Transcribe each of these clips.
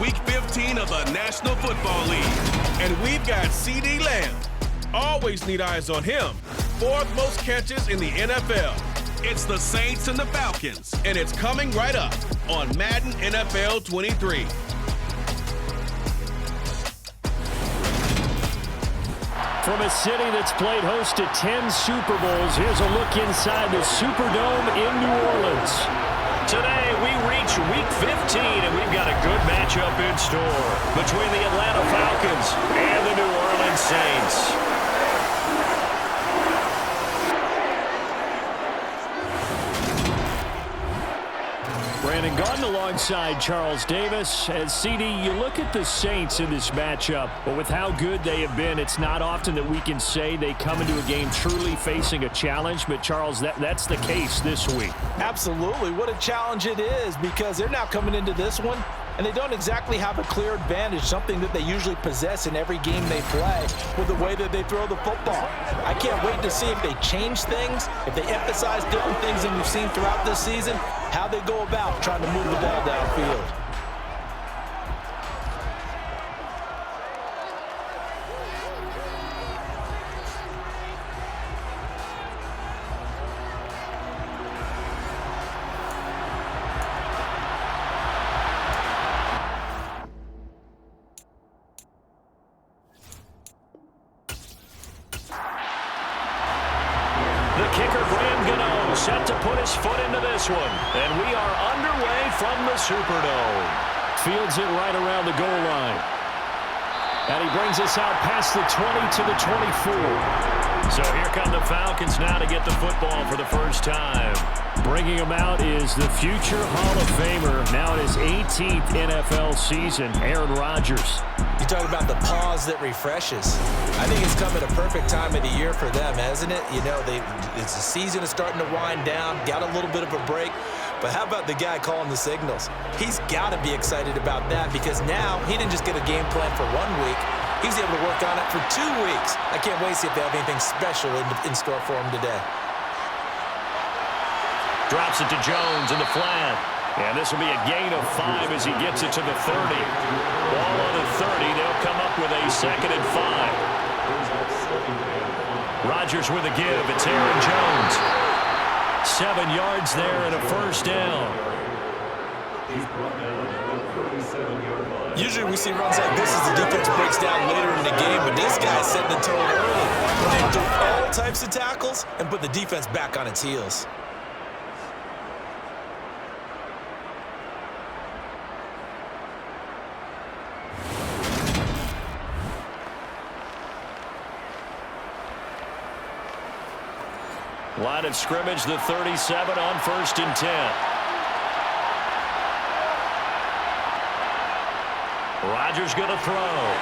Week 15 of the National Football League. And we've got CeeDee Lamb. Always need eyes on him. 4th most catches in the NFL. It's the Saints and the Falcons, and it's coming right up on Madden NFL 23. From a city that's played host to 10 Super Bowls, here's a look inside the Superdome in New Orleans. Today, we reach Week 15, and we've got a good matchup in store between the Atlanta Falcons and the New Orleans Saints. Brandon Gaudin alongside Charles Davis. As CeeDee, you look at the Saints in this matchup, but with how good they have been, it's not often that we can say they come into a game truly facing a challenge. But, Charles, that's the case this week. Absolutely. What a challenge it is, because they're now coming into this one, and they don't exactly have a clear advantage, something that they usually possess in every game they play with the way that they throw the football. I can't wait to see if they change things, if they emphasize different things than we've seen throughout this season, how they go about trying to move the ball downfield. Set to put his foot into this one. And we are underway from the Superdome. Fields it right around the goal line. And he brings us out past the 20 to the 24. So here come the Falcons now to get the football for the first time. Bringing him out is the future Hall of Famer, now in his 18th NFL season, Aaron Rodgers. You talk about the pause that refreshes. I think it's come at a perfect time of the year for them, hasn't it? You know, the season is starting to wind down, got a little bit of a break. But how about the guy calling the signals? He's got to be excited about that, because now he didn't just get a game plan for 1 week. He's able to work on it for 2 weeks. I can't wait to see if they have anything special in store for him today. Drops it to Jones in the flat. And this will be a gain of 5 as he gets it to the 30. Ball on the 30. They'll come up with a 2nd and 5. Rodgers with a give. It's Aaron Jones. 7 yards there and a first down. Usually we see runs like this as the defense breaks down later in the game, but this guy's setting the tone early. Putting through all types of tackles and put the defense back on its heels. Line of scrimmage, the 37 on 1st and 10. Rodgers going to throw.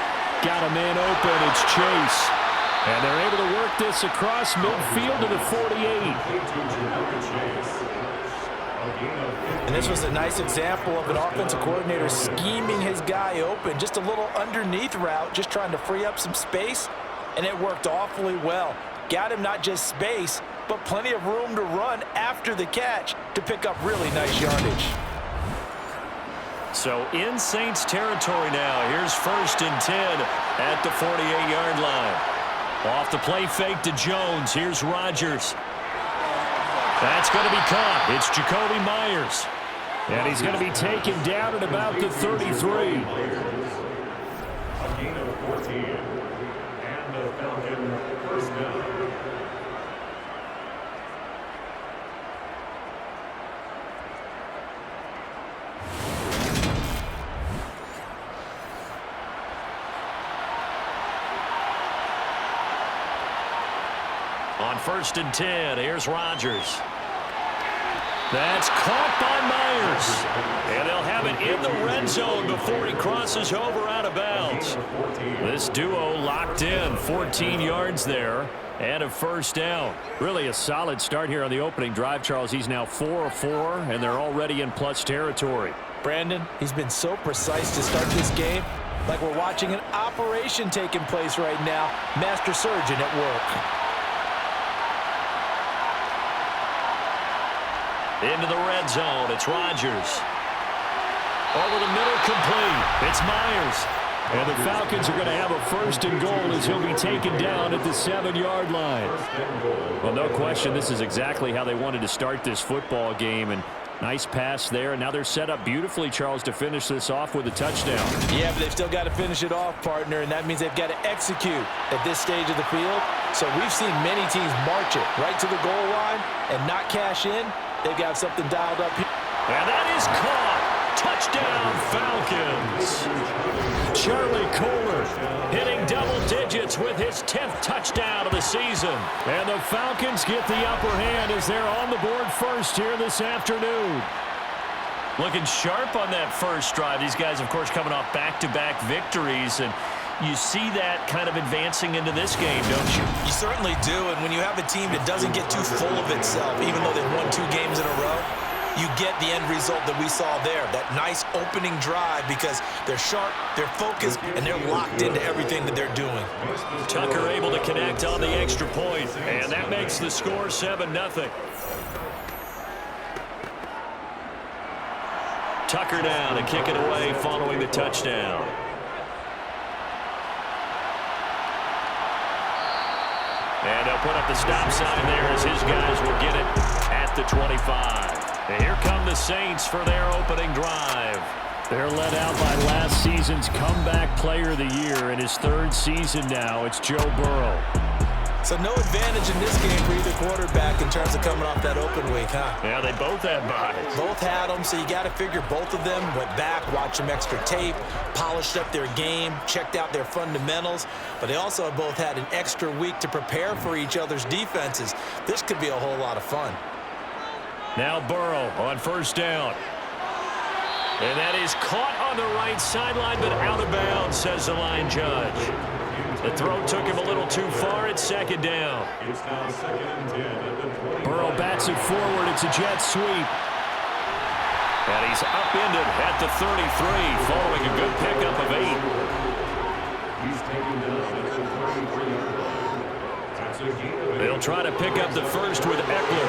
Got a man open. It's Chase. And they're able to work this across midfield to the 48. And this was a nice example of an offensive coordinator scheming his guy open. Just a little underneath route, just trying to free up some space. And it worked awfully well. Got him not just space, but plenty of room to run after the catch to pick up really nice yardage. So in Saints territory now. Here's 1st and 10 at the 48-yard line. Off the play fake to Jones. Here's Rodgers. That's going to be caught. It's Jacoby Myers. And he's going to be taken down at about the 33. A gain of 14. And the Falcon first down. On 1st and 10, here's Rodgers. That's caught by Myers. And they'll have it in the red zone before he crosses over out of bounds. This duo locked in, 14 yards there, and a first down. Really a solid start here on the opening drive, Charles. He's now 4 of 4, and they're already in plus territory. Brandon, he's been so precise to start this game, like we're watching an operation taking place right now. Master surgeon at work. Into the red zone, it's Rodgers. Over the middle, complete. It's Myers. And the Falcons are going to have a first and goal as he'll be taken down at the 7-yard line. Well, no question, this is exactly how they wanted to start this football game. And nice pass there. And now they're set up beautifully, Charles, to finish this off with a touchdown. Yeah, but they've still got to finish it off, partner, and that means they've got to execute at this stage of the field. So we've seen many teams march it right to the goal line and not cash in. They've got something dialed up here. And that is caught. Touchdown, Falcons. Charlie Kohler hitting double digits with his 10th touchdown of the season. And the Falcons get the upper hand as they're on the board first here this afternoon. Looking sharp on that first drive. These guys, of course, coming off back-to-back victories, and you see that kind of advancing into this game, don't you? You certainly do, and when you have a team that doesn't get too full of itself, even though they've won 2 games in a row, you get the end result that we saw there, that nice opening drive, because they're sharp, they're focused, and they're locked into everything that they're doing. Tucker able to connect on the extra point, and that makes the score 7-0. Tucker down to kick it away following the touchdown. And they'll put up the stop sign there as his guys will get it at the 25. And here come the Saints for their opening drive. They're led out by last season's comeback player of the year. In his 3rd season now, it's Joe Burrow. So no advantage in this game for either quarterback in terms of coming off that open week, huh? Yeah, they both had buys. Both had them, so you got to figure both of them went back, watched some extra tape, polished up their game, checked out their fundamentals, but they also have both had an extra week to prepare for each other's defenses. This could be a whole lot of fun. Now Burrow on first down. And that is caught on the right sideline, but out of bounds, says the line judge. The throw took him a little too far at 2nd down. It's now 2nd and 10 at the 20. Burrow bats it forward. It's a jet sweep. And he's upended at the 33, following a good pickup of 8. He's taken down at the 33-yard line. That's a gain of 8. They'll try to pick up the first with Eckler.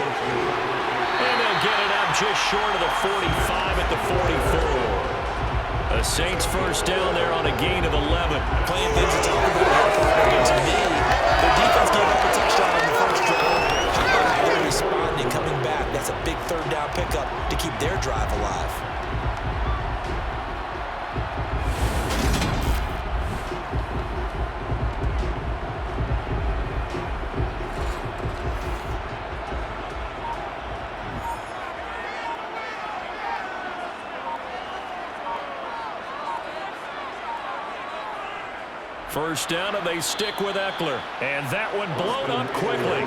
And they'll get it up just short of the 45 at the 44. The Saints first down there on a gain of 11. Playing things to talk about here, to me, their defense gave up a touchdown on the first drive. How about how they're responding, coming back? That's a big 3rd down pickup to keep their drive alive. First down, and they stick with Eckler. And that one blown up quickly,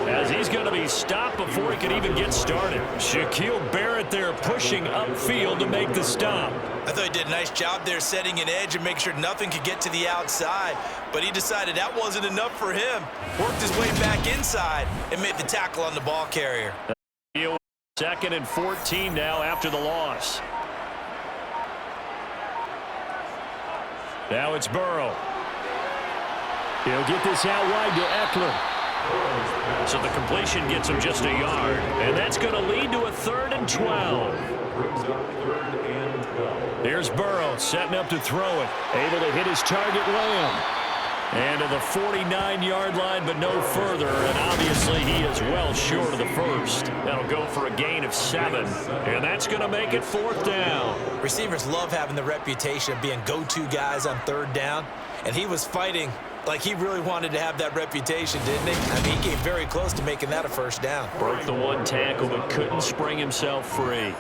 as he's going to be stopped before he can even get started. Shaquille Barrett there pushing upfield to make the stop. I thought he did a nice job there setting an edge and making sure nothing could get to the outside. But he decided that wasn't enough for him. Worked his way back inside and made the tackle on the ball carrier. 2nd and 14 now after the loss. Now it's Burrow. He'll get this out wide to Eckler. So the completion gets him just a yard. And that's going to lead to a 3rd and 12. Brings up 3rd and 12. Here's Burrow setting up to throw it. Able to hit his target, Lamb. And to the 49-yard line, but no further. And obviously he is well short of the first. That'll go for a gain of 7. And that's going to make it 4th down. Receivers love having the reputation of being go-to guys on 3rd down. And he was fighting like he really wanted to have that reputation, didn't he? I mean, he came very close to making that a 1st down. Broke the 1 tackle, but couldn't spring himself free.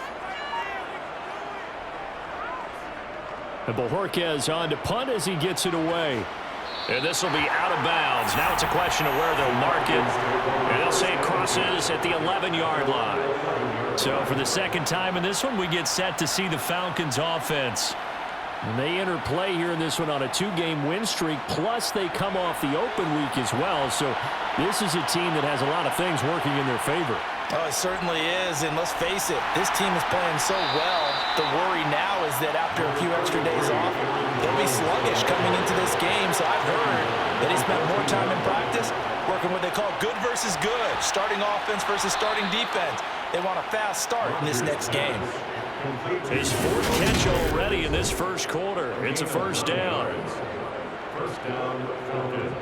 And Bojorquez on to punt as he gets it away. And this will be out of bounds. Now it's a question of where they'll mark it. And they'll say it crosses at the 11-yard line. So for the 2nd time in this one, we get set to see the Falcons offense. And they interplay here in this one on a 2-game win streak, plus they come off the open week as well. So this is a team that has a lot of things working in their favor. Oh, it certainly is, and let's face it, this team is playing so well. The worry now is that after a few extra days off, they'll be sluggish coming into this game. So I've heard that he spent more time in practice working what they call good versus good, starting offense versus starting defense. They want a fast start in this next game. His fourth catch already in this first quarter. It's a first down. First down, Falcons.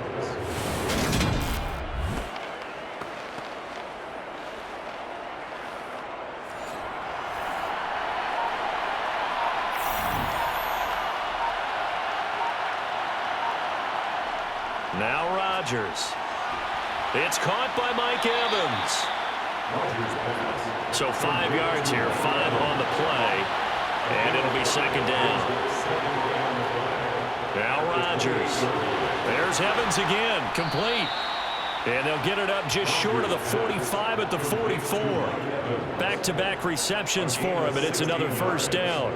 Now Rodgers. It's caught by Mike Evans. So 5 yards here, 5 on the play, and it'll be second down. Now Rodgers. There's Evans again, complete. And they'll get it up just short of the 45 at the 44. Back-to-back receptions for him, and it's another first down.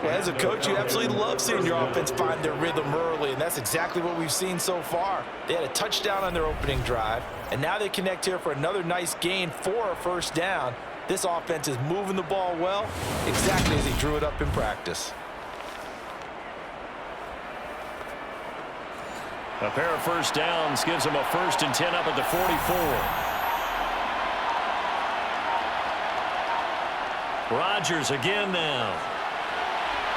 Well, as a coach, you absolutely love seeing your offense find their rhythm early, and that's exactly what we've seen so far. They had a touchdown on their opening drive, and now they connect here for another nice gain for a first down. This offense is moving the ball well, exactly as he drew it up in practice. A pair of first downs gives them a 1st and 10 up at the 44. Rodgers again now.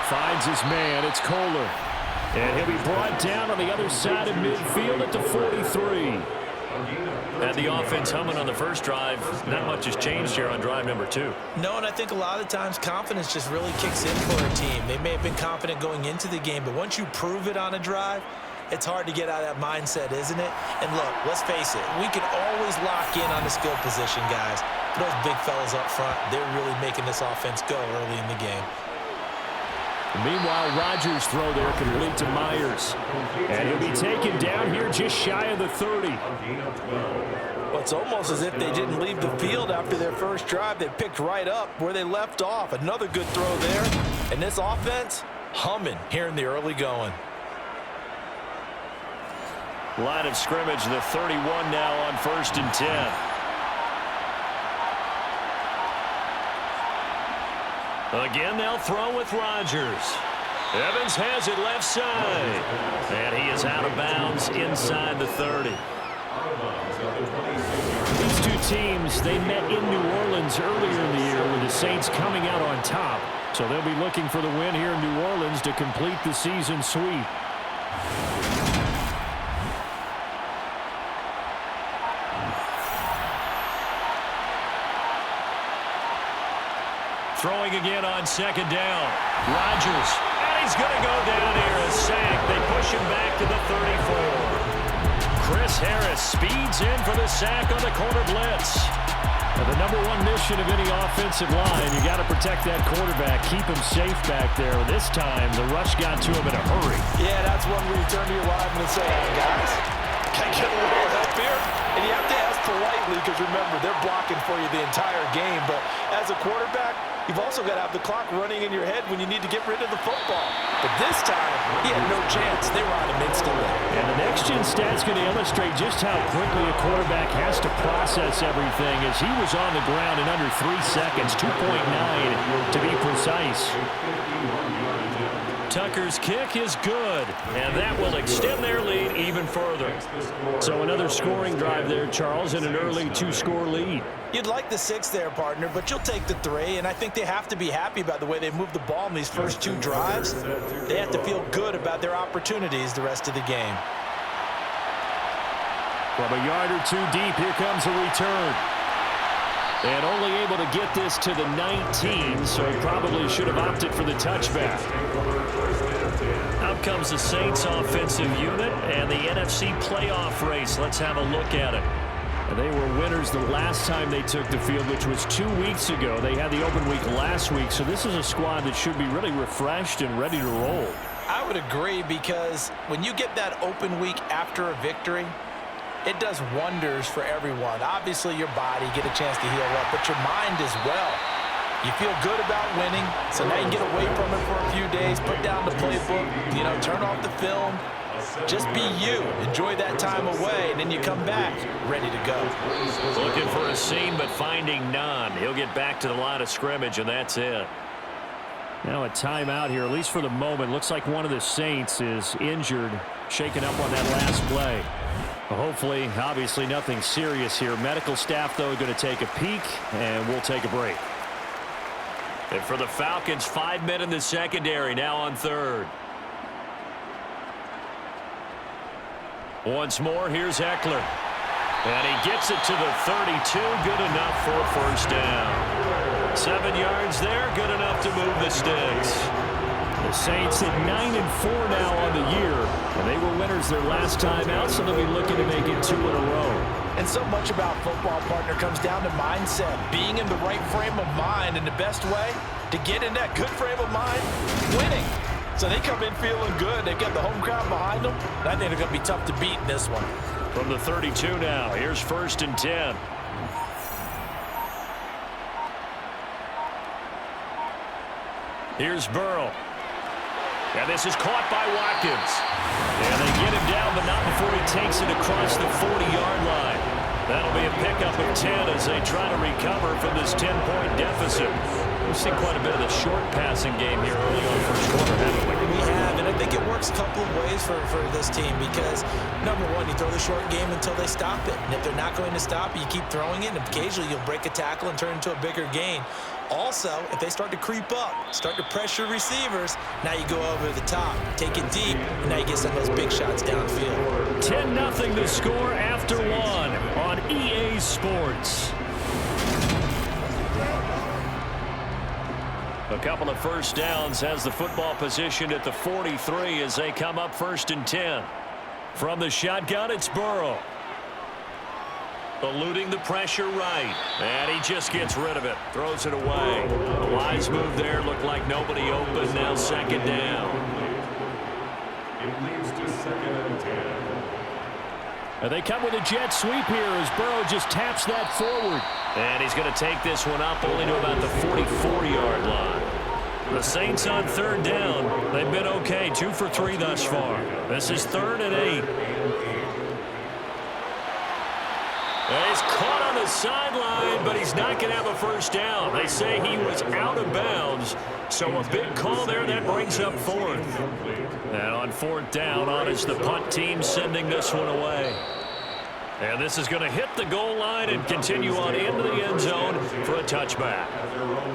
Finds his man. It's Kohler. And he'll be brought down on the other side of midfield at the 43. Had the offense humming on the first drive. Not much has changed here on drive number 2. No, and I think a lot of times confidence just really kicks in for a team. They may have been confident going into the game, but once you prove it on a drive, it's hard to get out of that mindset, isn't it? And look, let's face it, we can always lock in on the skill position, guys. But those big fellas up front, they're really making this offense go early in the game. Meanwhile, Rodgers' throw there complete to Myers. And he'll be taken down here just shy of the 30. Well, it's almost as if they didn't leave the field after their first drive. They picked right up where they left off. Another good throw there. And this offense, humming here in the early going. Line of scrimmage, the 31 now on 1st and 10. Again, they'll throw with Rodgers. Evans has it left side. And he is out of bounds inside the 30. These two teams, they met in New Orleans earlier in the year with the Saints coming out on top. So they'll be looking for the win here in New Orleans to complete the season sweep. Throwing again on second down. Rodgers. And he's going to go down here. A sack. They push him back to the 34. Chris Harris speeds in for the sack on the corner blitz. Now, the number one mission of any offensive line, you got to protect that quarterback. Keep him safe back there. This time, the rush got to him in a hurry. Yeah, that's one where you turn to your lineman and say, hey, guys, can I get a little help here? And you have to ask politely because, remember, they're blocking for you the entire game. But as a quarterback, you've also got to have the clock running in your head when you need to get rid of the football. But this time, he had no chance. They were on him instantly. And the next-gen stat's going to illustrate just how quickly a quarterback has to process everything as he was on the ground in under 3 seconds, 2.9 to be precise. Tucker's kick is good, and that will extend their lead even further. So another scoring drive there, Charles, and an early 2-score lead. You'd like the 6 there, partner, but you'll take the 3, and I think they have to be happy about the way they moved the ball in these first 2 drives. They have to feel good about their opportunities the rest of the game. From a yard or 2 deep, here comes a return. And only able to get this to the 19, so he probably should have opted for the touchback. Out comes the Saints offensive unit and the NFC playoff race. Let's have a look at it. And they were winners the last time they took the field, which was 2 weeks ago. They had the open week last week, so this is a squad that should be really refreshed and ready to roll. I would agree, because when you get that open week after a victory, it does wonders for everyone. Obviously, your body, get a chance to heal up, but your mind as well. You feel good about winning, so now you can get away from it for a few days, put down the playbook, turn off the film. Just be you. Enjoy that time away, and then you come back ready to go. Looking for a seam, but finding none. He'll get back to the line of scrimmage, and that's it. Now a timeout here, at least for the moment. Looks like one of the Saints is injured, shaken up on that last play. Hopefully, obviously nothing serious here. Medical staff, though, going to take a peek, and we'll take a break. And for the Falcons, 5 men in the secondary, now on third. Once more, here's Eckler. And he gets it to the 32, good enough for a first down. 7 yards there, good enough to move the sticks. The Saints at 9-4 now on the year, and they were winners their last time out, so they'll be looking to make it 2 in a row. And so much about football, partner, comes down to mindset, being in the right frame of mind, and the best way to get in that good frame of mind, winning. So they come in feeling good. They've got the home crowd behind them, and I think they're going to be tough to beat in this one. From the 32 now, here's 1st and 10. Here's Burrow. And this is caught by Watkins. And they get him down, but not before he takes it across the 40-yard line. That'll be a pickup of 10 as they try to recover from this 10-point deficit. We've seen quite a bit of the short passing game here early on first quarter, haven't we? We have, and I think it works a couple of ways for this team because, number one, you throw the short game until they stop it. And if they're not going to stop it, you keep throwing it, and occasionally you'll break a tackle and turn it into a bigger gain. Also, if they start to creep up, start to pressure receivers, now you go over the top, take it deep, and now you get some of those big shots downfield. 10-0 the score after one on EA Sports. A couple of first downs has the football positioned at the 43 as they come up 1st and 10. From the shotgun, it's Burrow. Eluding the pressure right. And he just gets rid of it. Throws it away. A wise move there. Looked like nobody open. Now 2nd down. It leads to 2nd and 10. And they come with a jet sweep here as Burrow just taps that forward. And he's going to take this one up only to about the 44-yard line. The Saints on 3rd down. They've been okay. 2 for 3 thus far. This is 3rd and 8. And he's caught on the sideline, but he's not going to have a first down. They say he was out of bounds. So a big call there that brings up 4th. And on 4th down, on is the punt team sending this one away. And this is going to hit the goal line and continue on into the end zone for a touchback.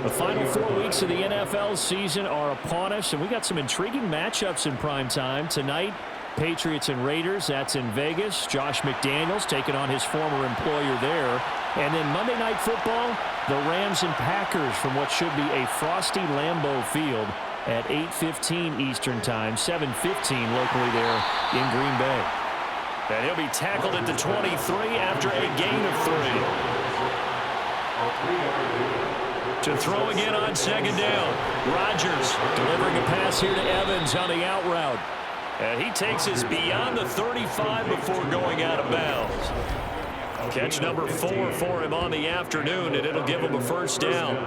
The final 4 weeks of the NFL season are upon us, and we got some intriguing matchups in prime time tonight. Patriots and Raiders, that's in Vegas. Josh McDaniels taking on his former employer there. And then Monday Night Football, the Rams and Packers from what should be a frosty Lambeau Field at 8:15 Eastern Time, 7:15 locally there in Green Bay. And he'll be tackled at the 23 after a gain of 3. To throw again on 2nd down. Rodgers delivering a pass here to Evans on the out route. And he takes us beyond the 35 before going out of bounds. Catch number 4 for him on the afternoon, and it'll give him a first down.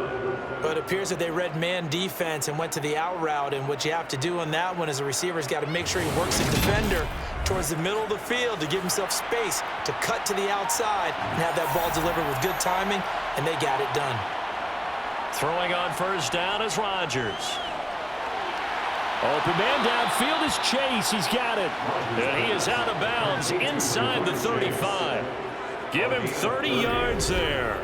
But it appears that they read man defense and went to the out route, and what you have to do on that one is the receiver's got to make sure he works the defender towards the middle of the field to give himself space to cut to the outside and have that ball delivered with good timing, and they got it done. Throwing on first down is Rodgers. Open man downfield is Chase. He's got it. And he is out of bounds inside the 35. Give him 30 yards there.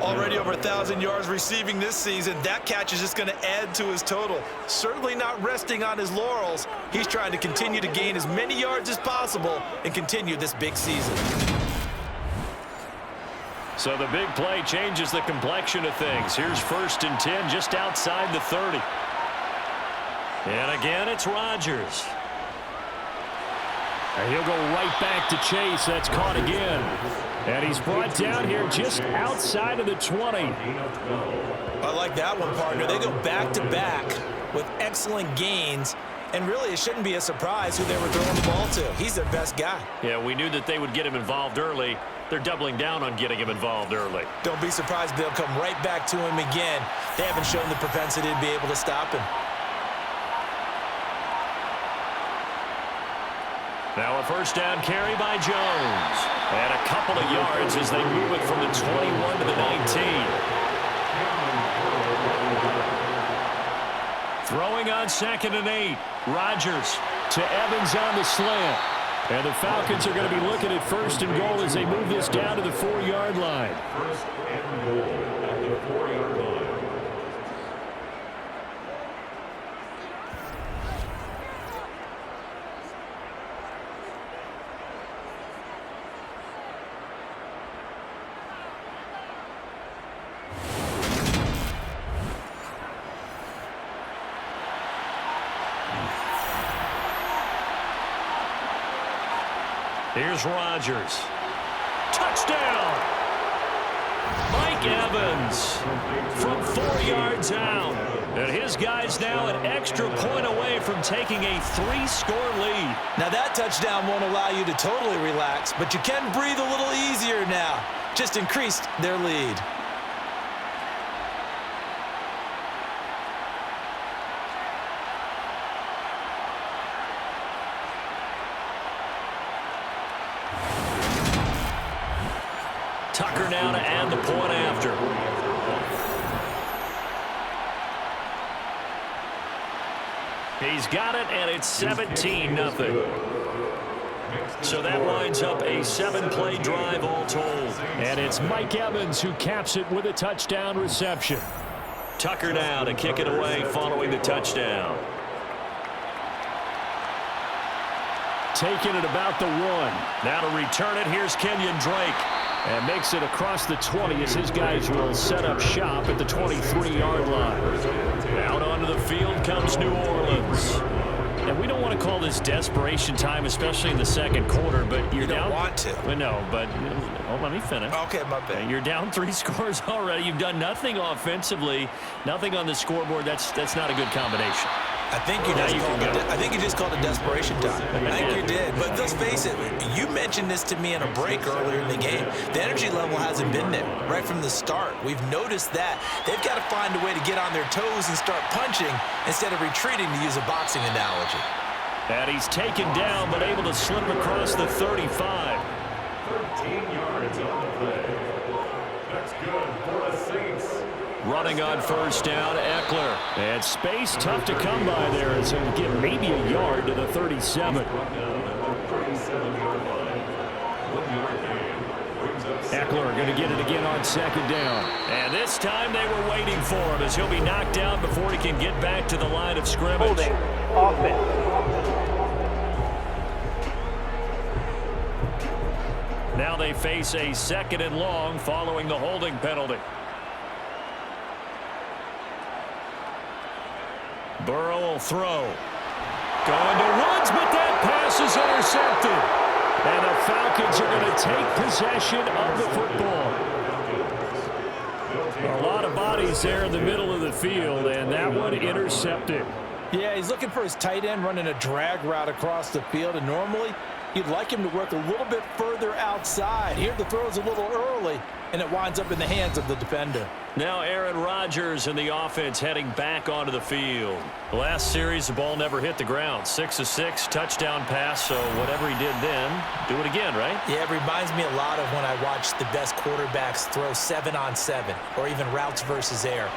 Already over 1,000 yards receiving this season. That catch is just going to add to his total. Certainly not resting on his laurels. He's trying to continue to gain as many yards as possible and continue this big season. So the big play changes the complexion of things. Here's 1st and 10 just outside the 30. And again, it's Rodgers. And he'll go right back to Chase. That's caught again. And he's brought down here just outside of the 20. I like that one, partner. They go back-to-back with excellent gains. And really, it shouldn't be a surprise who they were throwing the ball to. He's their best guy. Yeah, we knew that they would get him involved early. They're doubling down on getting him involved early. Don't be surprised they'll come right back to him again. They haven't shown the propensity to be able to stop him. Now a first down carry by Jones. And a couple of yards as they move it from the 21 to the 19. Throwing on 2nd and 8. Rodgers to Evans on the slant. And the Falcons are going to be looking at 1st and goal as they move this down to the 4-yard line. 1st and goal at the 4-yard line. Here's Rodgers. Touchdown! Mike Evans from 4 yards out. And his guy's now an extra point away from taking a 3-score lead. Now that touchdown won't allow you to totally relax, but you can breathe a little easier now. Just increased their lead. Tucker now to add the point after. He's got it, and it's 17-0. So that winds up a 7-play drive all told. And it's Mike Evans who caps it with a touchdown reception. Tucker now to kick it away following the touchdown. Taking it about the 1. Now to return it, here's Kenyon Drake. And makes it across the 20 as his guys will set up shop at the 23-yard line. Out onto the field comes New Orleans. And we don't want to call this desperation time, especially in the second quarter, but you're down. You don't want to. Well, no, but let me finish. Okay, my bad. You're down 3 scores already. You've done nothing offensively, nothing on the scoreboard. That's not a good combination. I think you just called it desperation time. I think you did. But let's face it, you mentioned this to me in a break earlier in the game. The energy level hasn't been there right from the start. We've noticed that. They've got to find a way to get on their toes and start punching instead of retreating, to use a boxing analogy. And he's taken down but able to slip across the 35. 13 yards on the play. That's good for the Saints. Running on first down, Eckler. And space tough to come by there as he'll get maybe a yard to the 37. Eckler going to get it again on second down. And this time they were waiting for him as he'll be knocked down before he can get back to the line of scrimmage. Holding. Offense. Now they face a 2nd and long following the holding penalty. Burrow will throw. Going to Woods, but that pass is intercepted. And the Falcons are going to take possession of the football. A lot of bodies there in the middle of the field, and that one intercepted. Yeah, he's looking for his tight end running a drag route across the field, and normally you'd like him to work a little bit further outside. Here the throw is a little early, and it winds up in the hands of the defender. Now Aaron Rodgers and the offense heading back onto the field. The last series, the ball never hit the ground. 6 of 6, touchdown pass, so whatever he did then, do it again, right? Yeah, it reminds me a lot of when I watched the best quarterbacks throw 7-on-7 or even routes versus air.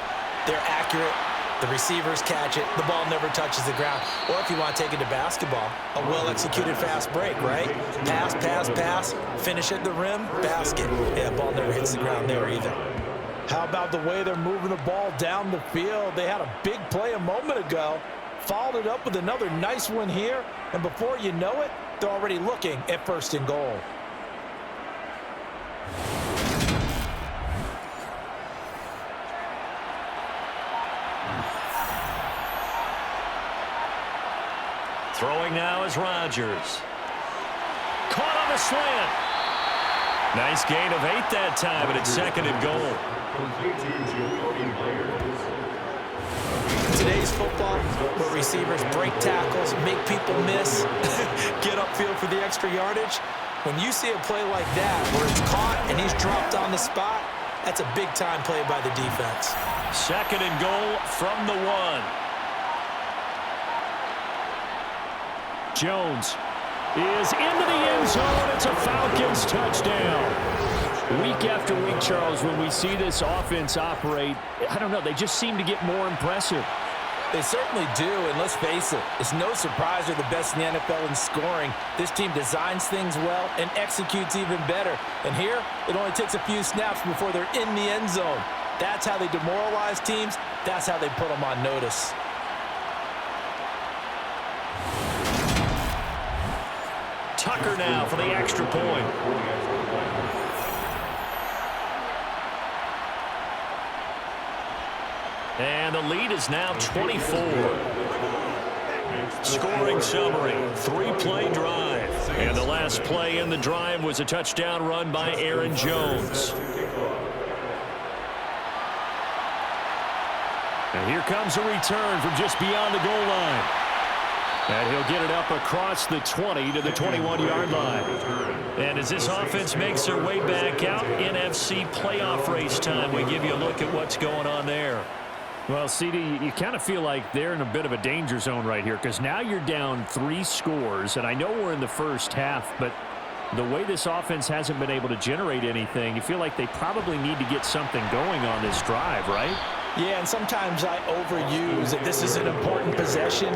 They're accurate. The receivers catch it. The ball never touches the ground. Or if you want to take it to basketball, a well-executed fast break, right? Pass, pass, pass. Finish at the rim, basket. Yeah, ball never hits the ground there either. How about the way they're moving the ball down the field? They had a big play a moment ago. Followed it up with another nice one here. And before you know it, they're already looking at 1st and goal. Throwing now is Rodgers. Caught on the slant. Nice gain of 8 that time, and it's 2nd and goal. Today's football, where receivers break tackles, make people miss, get upfield for the extra yardage. When you see a play like that, where it's caught and he's dropped on the spot, that's a big-time play by the defense. 2nd and goal from the 1. Jones is into the end zone. It's a Falcons touchdown. Week after week, Charles, when we see this offense operate, I don't know, they just seem to get more impressive. They certainly do, and let's face it, it's no surprise they're the best in the NFL in scoring. This team designs things well and executes even better. And here, it only takes a few snaps before they're in the end zone. That's how they demoralize teams. That's how they put them on notice. Tucker now for the extra point. And the lead is now 24. Scoring summary, 3-play drive. And the last play in the drive was a touchdown run by Aaron Jones. And here comes a return from just beyond the goal line. And he'll get it up across the 20 to the 21-yard line. And as this offense makes their way back out, NFC playoff race time, we give you a look at what's going on there. Well, CD, you kind of feel like they're in a bit of a danger zone right here because now you're down 3 scores, and I know we're in the first half, but the way this offense hasn't been able to generate anything, you feel like they probably need to get something going on this drive, right? Yeah, and sometimes I overuse that this is an important possession,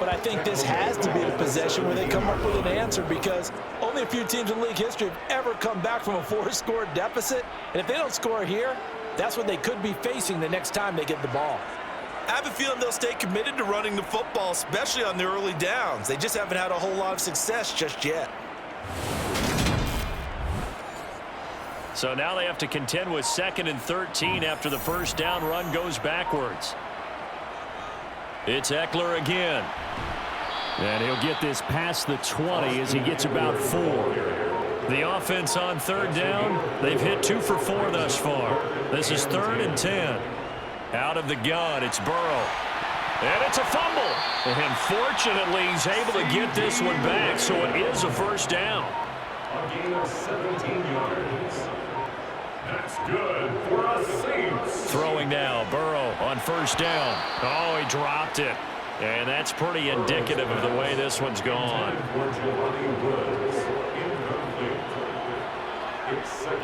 but I think this has to be the possession where they come up with an answer because only a few teams in league history have ever come back from a 4-score deficit, and if they don't score here, that's what they could be facing the next time they get the ball. I have a feeling they'll stay committed to running the football, especially on the early downs. They just haven't had a whole lot of success just yet. So now they have to contend with 2nd and 13 after the first down run goes backwards. It's Eckler again. And he'll get this past the 20 as he gets about 4. The offense on 3rd down, they've hit 2 for 4 thus far. This is 3rd and 10. Out of the gun, it's Burrow. And it's a fumble. And fortunately, he's able to get this one back, so it is a first down. A gain of 17 yards. That's good for a Saints. Throwing now, Burrow on 1st down. Oh, he dropped it. And that's pretty indicative of the way this one's gone.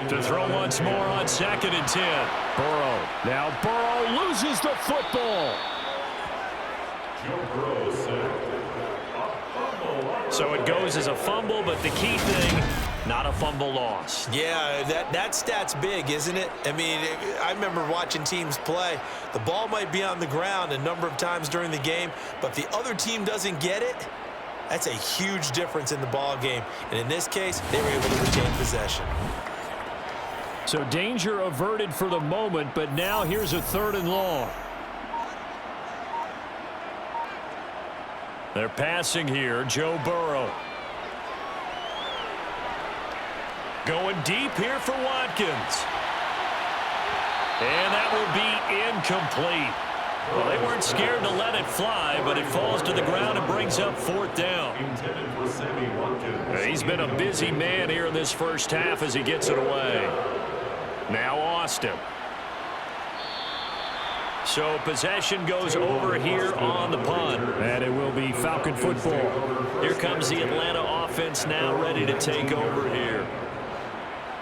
To throw once more on 2nd and 10. Burrow. Now Burrow loses the football. So it goes as a fumble, but the key thing, not a fumble loss. Yeah, that stat's big, isn't it? I mean, I remember watching teams play. The ball might be on the ground a number of times during the game, but if the other team doesn't get it, that's a huge difference in the ball game. And in this case, they were able to retain possession. So danger averted for the moment, but now here's a 3rd and long. They're passing here, Joe Burrow. Going deep here for Watkins. And that will be incomplete. Well, they weren't scared to let it fly, but it falls to the ground and brings up 4th down. He's been a busy man here in this first half as he gets it away. Now Austin. So possession goes over here on the punt. And it will be Falcon football. Here comes the Atlanta offense now ready to take over here.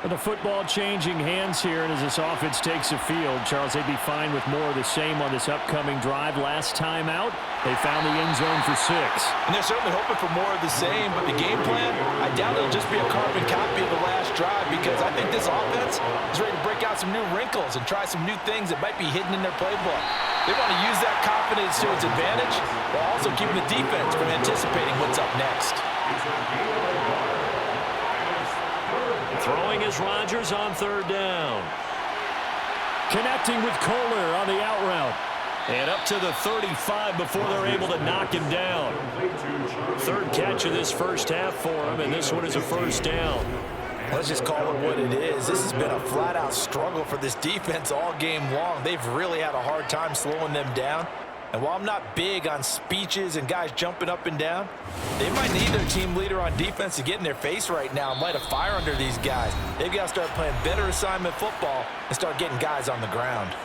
The football changing hands here, and as this offense takes the field, Charles, they'd be fine with more of the same on this upcoming drive. Last time out, they found the end zone for 6. And they're certainly hoping for more of the same, but the game plan, I doubt it'll just be a carbon copy of the last drive because I think this offense is ready to break out some new wrinkles and try some new things that might be hidden in their playbook. They want to use that confidence to its advantage while also keeping the defense from anticipating what's up next. Throwing is Rodgers on 3rd down. Connecting with Kohler on the out route. And up to the 35 before they're able to knock him down. 3rd catch of this first half for him, and this one is a first down. Let's just call it what it is. This has been a flat-out struggle for this defense all game long. They've really had a hard time slowing them down. And while I'm not big on speeches and guys jumping up and down, they might need their team leader on defense to get in their face right now and light a fire under these guys. They've got to start playing better assignment football and start getting guys on the ground.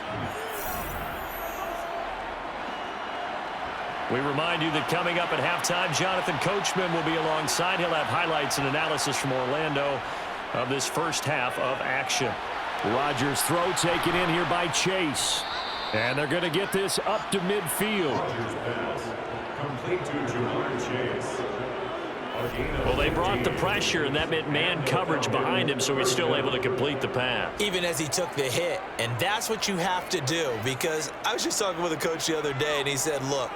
We remind you that coming up at halftime, Jonathan Coachman will be alongside. He'll have highlights and analysis from Orlando of this first half of action. Rodgers' throw taken in here by Chase. And they're going to get this up to midfield. Complete to Jamar Chase. Well, they brought the pressure, and that meant man coverage behind him, so he's still able to complete the pass. Even as he took the hit, and that's what you have to do, because I was just talking with a coach the other day, and he said, look,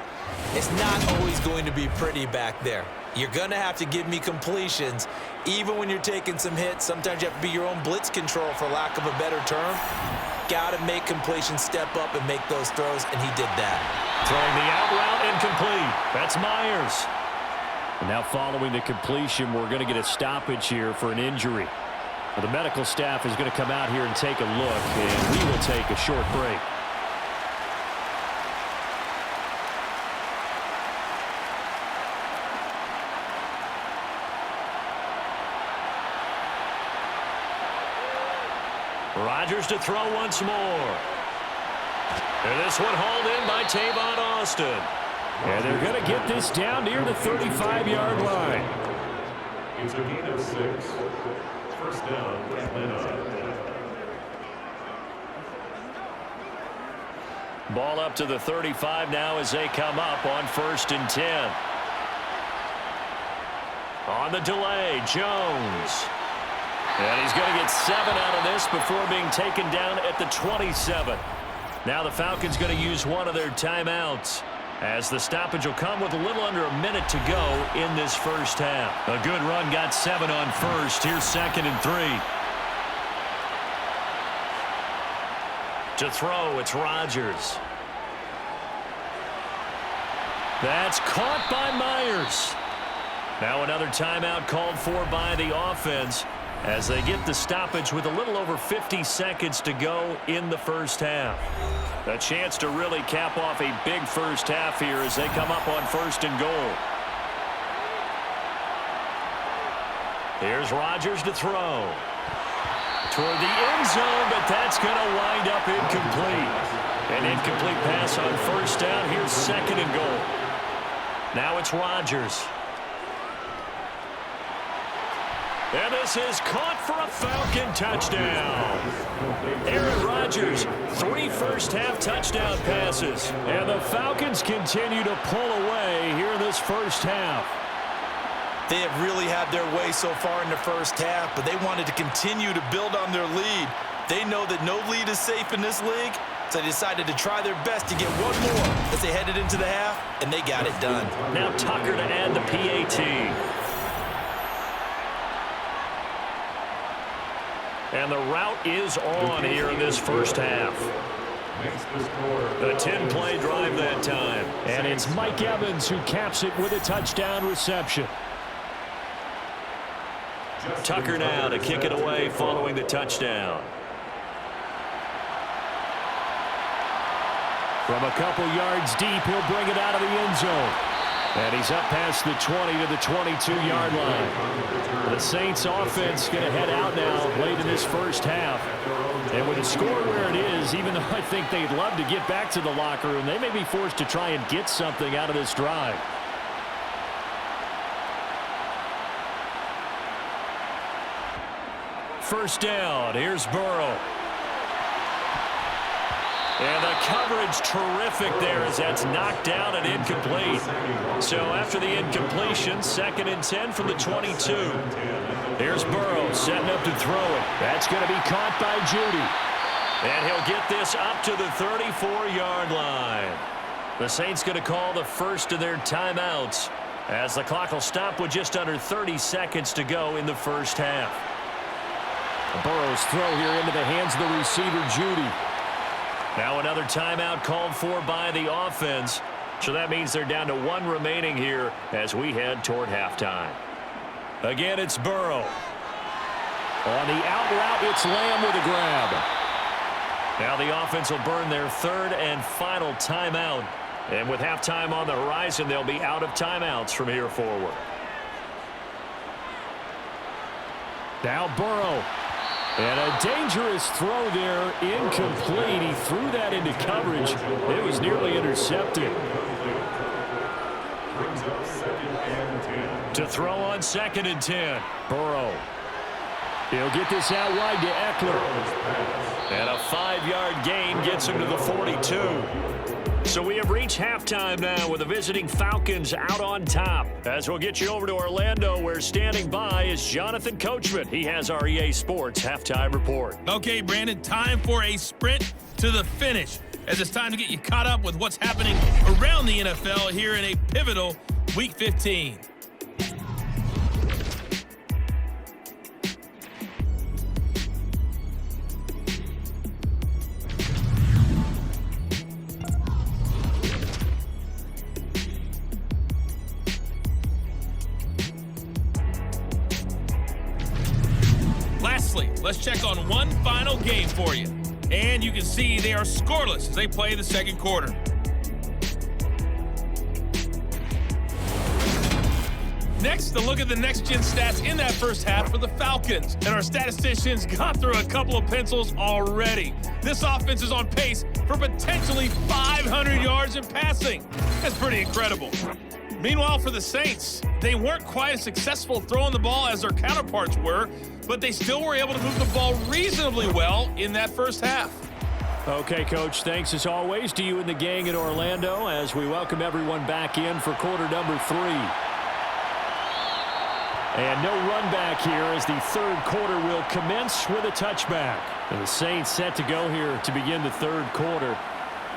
it's not always going to be pretty back there. You're going to have to give me completions, even when you're taking some hits. Sometimes you have to be your own blitz control, for lack of a better term. got to make completion, step up and make those throws, and he did that. Throwing the out route incomplete. That's Myers. And now following the completion, we're going to get a stoppage here for an injury. Well, the medical staff is going to come out here and take a look, and we will take a short break. Rodgers to throw once more. And this one hauled in by Tavon Austin. And they're going to get this down near the 35-yard line. It's a gain of 6. First down, Atlanta. Ball up to the 35 now as they come up on 1st and 10. On the delay, Jones. And he's going to get 7 out of this before being taken down at the 27. Now the Falcons going to use one of their timeouts, as the stoppage will come with a little under a minute to go in this first half. A good run got 7 on 1st. Here's 2nd and 3. To throw, it's Rodgers. That's caught by Myers. Now another timeout called for by the offense, as they get the stoppage with a little over 50 seconds to go in the first half. A chance to really cap off a big first half here as they come up on 1st and goal. Here's Rodgers to throw. Toward the end zone, but that's going to wind up incomplete. An incomplete pass on 1st down. Here's 2nd and goal. Now it's Rodgers. And this is caught for a Falcon touchdown. Aaron Rodgers, 3 first-half touchdown passes. And the Falcons continue to pull away here in this first half. They have really had their way so far in the first half, but they wanted to continue to build on their lead. They know that no lead is safe in this league, so they decided to try their best to get one more as they headed into the half, and they got it done. Now Tucker to add the PAT. And the route is on here in this first half. A 10-play drive that time. And it's Mike Evans who caps it with a touchdown reception. Tucker now to kick it away following the touchdown. From a couple yards deep, he'll bring it out of the end zone. And he's up past the 20 to the 22-yard line. The Saints offense going to head out now late in this first half. And with the score where it is, even though I think they'd love to get back to the locker room, they may be forced to try and get something out of this drive. First down, here's Burrow. And the coverage terrific there as that's knocked down and incomplete. So after the incompletion, 2nd and 10 from the 22. Here's Burrow setting up to throw it. That's going to be caught by Judy. And he'll get this up to the 34-yard line. The Saints going to call the first of their timeouts as the clock will stop with just under 30 seconds to go in the first half. Burrow's throw here into the hands of the receiver, Judy. Now another timeout called for by the offense. So that means they're down to 1 remaining here as we head toward halftime. Again, it's Burrow. On the out route, it's Lamb with a grab. Now the offense will burn their 3rd and final timeout. And with halftime on the horizon, they'll be out of timeouts from here forward. Now Burrow. And a dangerous throw there, incomplete. He threw that into coverage. It was nearly intercepted. To throw on 2nd and 10. Burrow. He'll get this out wide to Eckler. And a 5-yard gain gets him to the 42. So we have reached halftime now with the visiting Falcons out on top. As we'll get you over to Orlando, where standing by is Jonathan Coachman. He has our EA Sports halftime report. Okay, Brandon, time for a sprint to the finish, as it's time to get you caught up with what's happening around the NFL here in a pivotal Week 15. let's check on one final game for you. And you can see they are scoreless as they play the second quarter. Next, a look at the next-gen stats in that first half for the Falcons. And our statisticians got through a couple of pencils already. This offense is on pace for potentially 500 yards in passing. That's pretty incredible. Meanwhile, for the Saints, they weren't quite as successful throwing the ball as their counterparts were, but they still were able to move the ball reasonably well in that first half. Okay, Coach, thanks as always to you and the gang in Orlando as we welcome everyone back in for quarter number 3. And no run back here as the third quarter will commence with a touchback. And the Saints set to go here to begin the third quarter.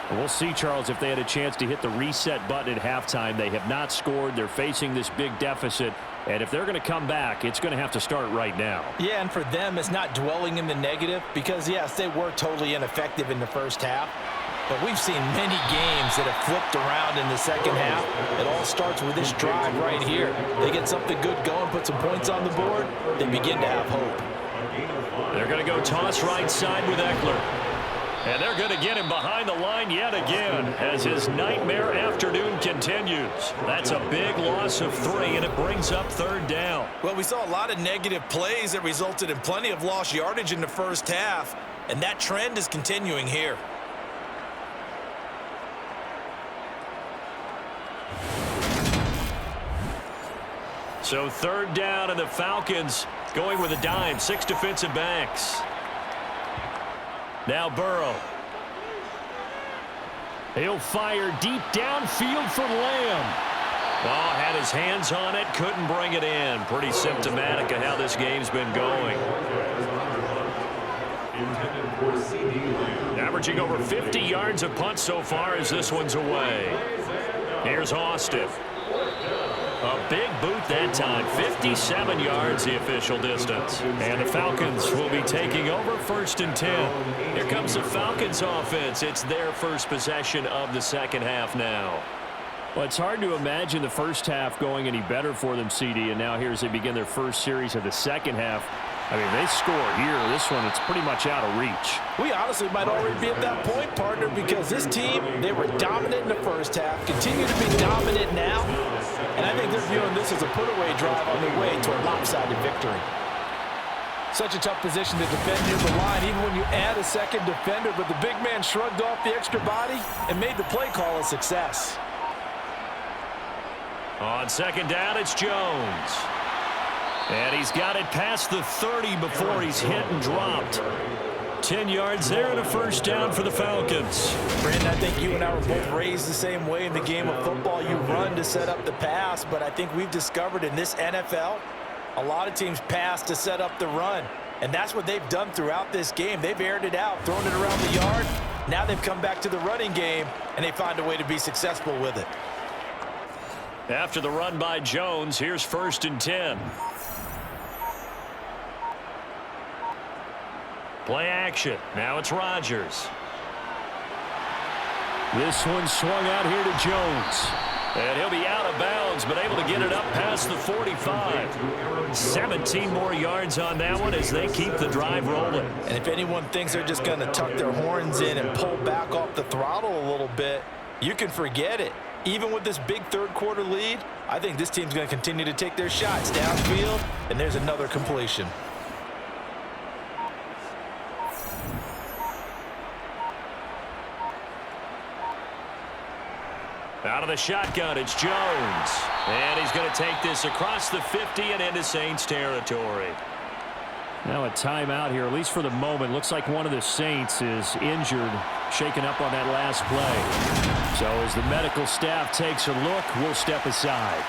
And we'll see, Charles, if they had a chance to hit the reset button at halftime. They have not scored. They're facing this big deficit. And if they're going to come back, it's going to have to start right now. Yeah, and for them, it's not dwelling in the negative because, yes, they were totally ineffective in the first half. But we've seen many games that have flipped around in the second half. It all starts with this drive right here. They get something good going, put some points on the board, they begin to have hope. They're going to go toss right side with Eckler. And they're going to get him behind the line yet again as his nightmare afternoon continues. That's a big loss of 3, and it brings up third down. Well, we saw a lot of negative plays that resulted in plenty of lost yardage in the first half, and that trend is continuing here. So third down, and the Falcons going with a dime. 6 defensive backs. Now Burrow. He'll fire deep downfield for Lamb. Oh, had his hands on it, couldn't bring it in. Pretty symptomatic of how this game's been going. Averaging over 50 yards a punt so far as this one's away. Here's Austin. A big boot that time. 57 yards the official distance. And the Falcons will be taking over 1st and 10. Here comes the Falcons offense. It's their first possession of the second half now. Well, it's hard to imagine the first half going any better for them, CD, and now here as they begin their first series of the second half. I mean, they score here. This one, it's pretty much out of reach. We honestly might already be at that point, partner, because this team, they were dominant in the first half, continue to be dominant now, and I think they're viewing this as a put-away drive on their way to a lopsided victory. Such a tough position to defend near the line, even when you add a second defender, but the big man shrugged off the extra body and made the play call a success. On second down, it's Jones. And he's got it past the 30 before he's hit and dropped. 10 yards there and a first down for the Falcons. Brandon, I think you and I were both raised the same way in the game of football. You run to set up the pass, but I think we've discovered in this NFL, a lot of teams pass to set up the run. And that's what they've done throughout this game. They've aired it out, thrown it around the yard. Now they've come back to the running game, and they find a way to be successful with it. After the run by Jones, here's 1st and 10. Play action. Now it's Rodgers. This one swung out here to Jones. And he'll be out of bounds, but able to get it up past the 45. 17 more yards on that one as they keep the drive rolling. And if anyone thinks they're just going to tuck their horns in and pull back off the throttle a little bit, you can forget it. Even with this big third quarter lead, I think this team's going to continue to take their shots downfield, and there's another completion. Out of the shotgun, it's Jones. And he's going to take this across the 50 and into Saints territory. Now a timeout here, at least for the moment. Looks like one of the Saints is injured, shaken up on that last play. So as the medical staff takes a look, we'll step aside.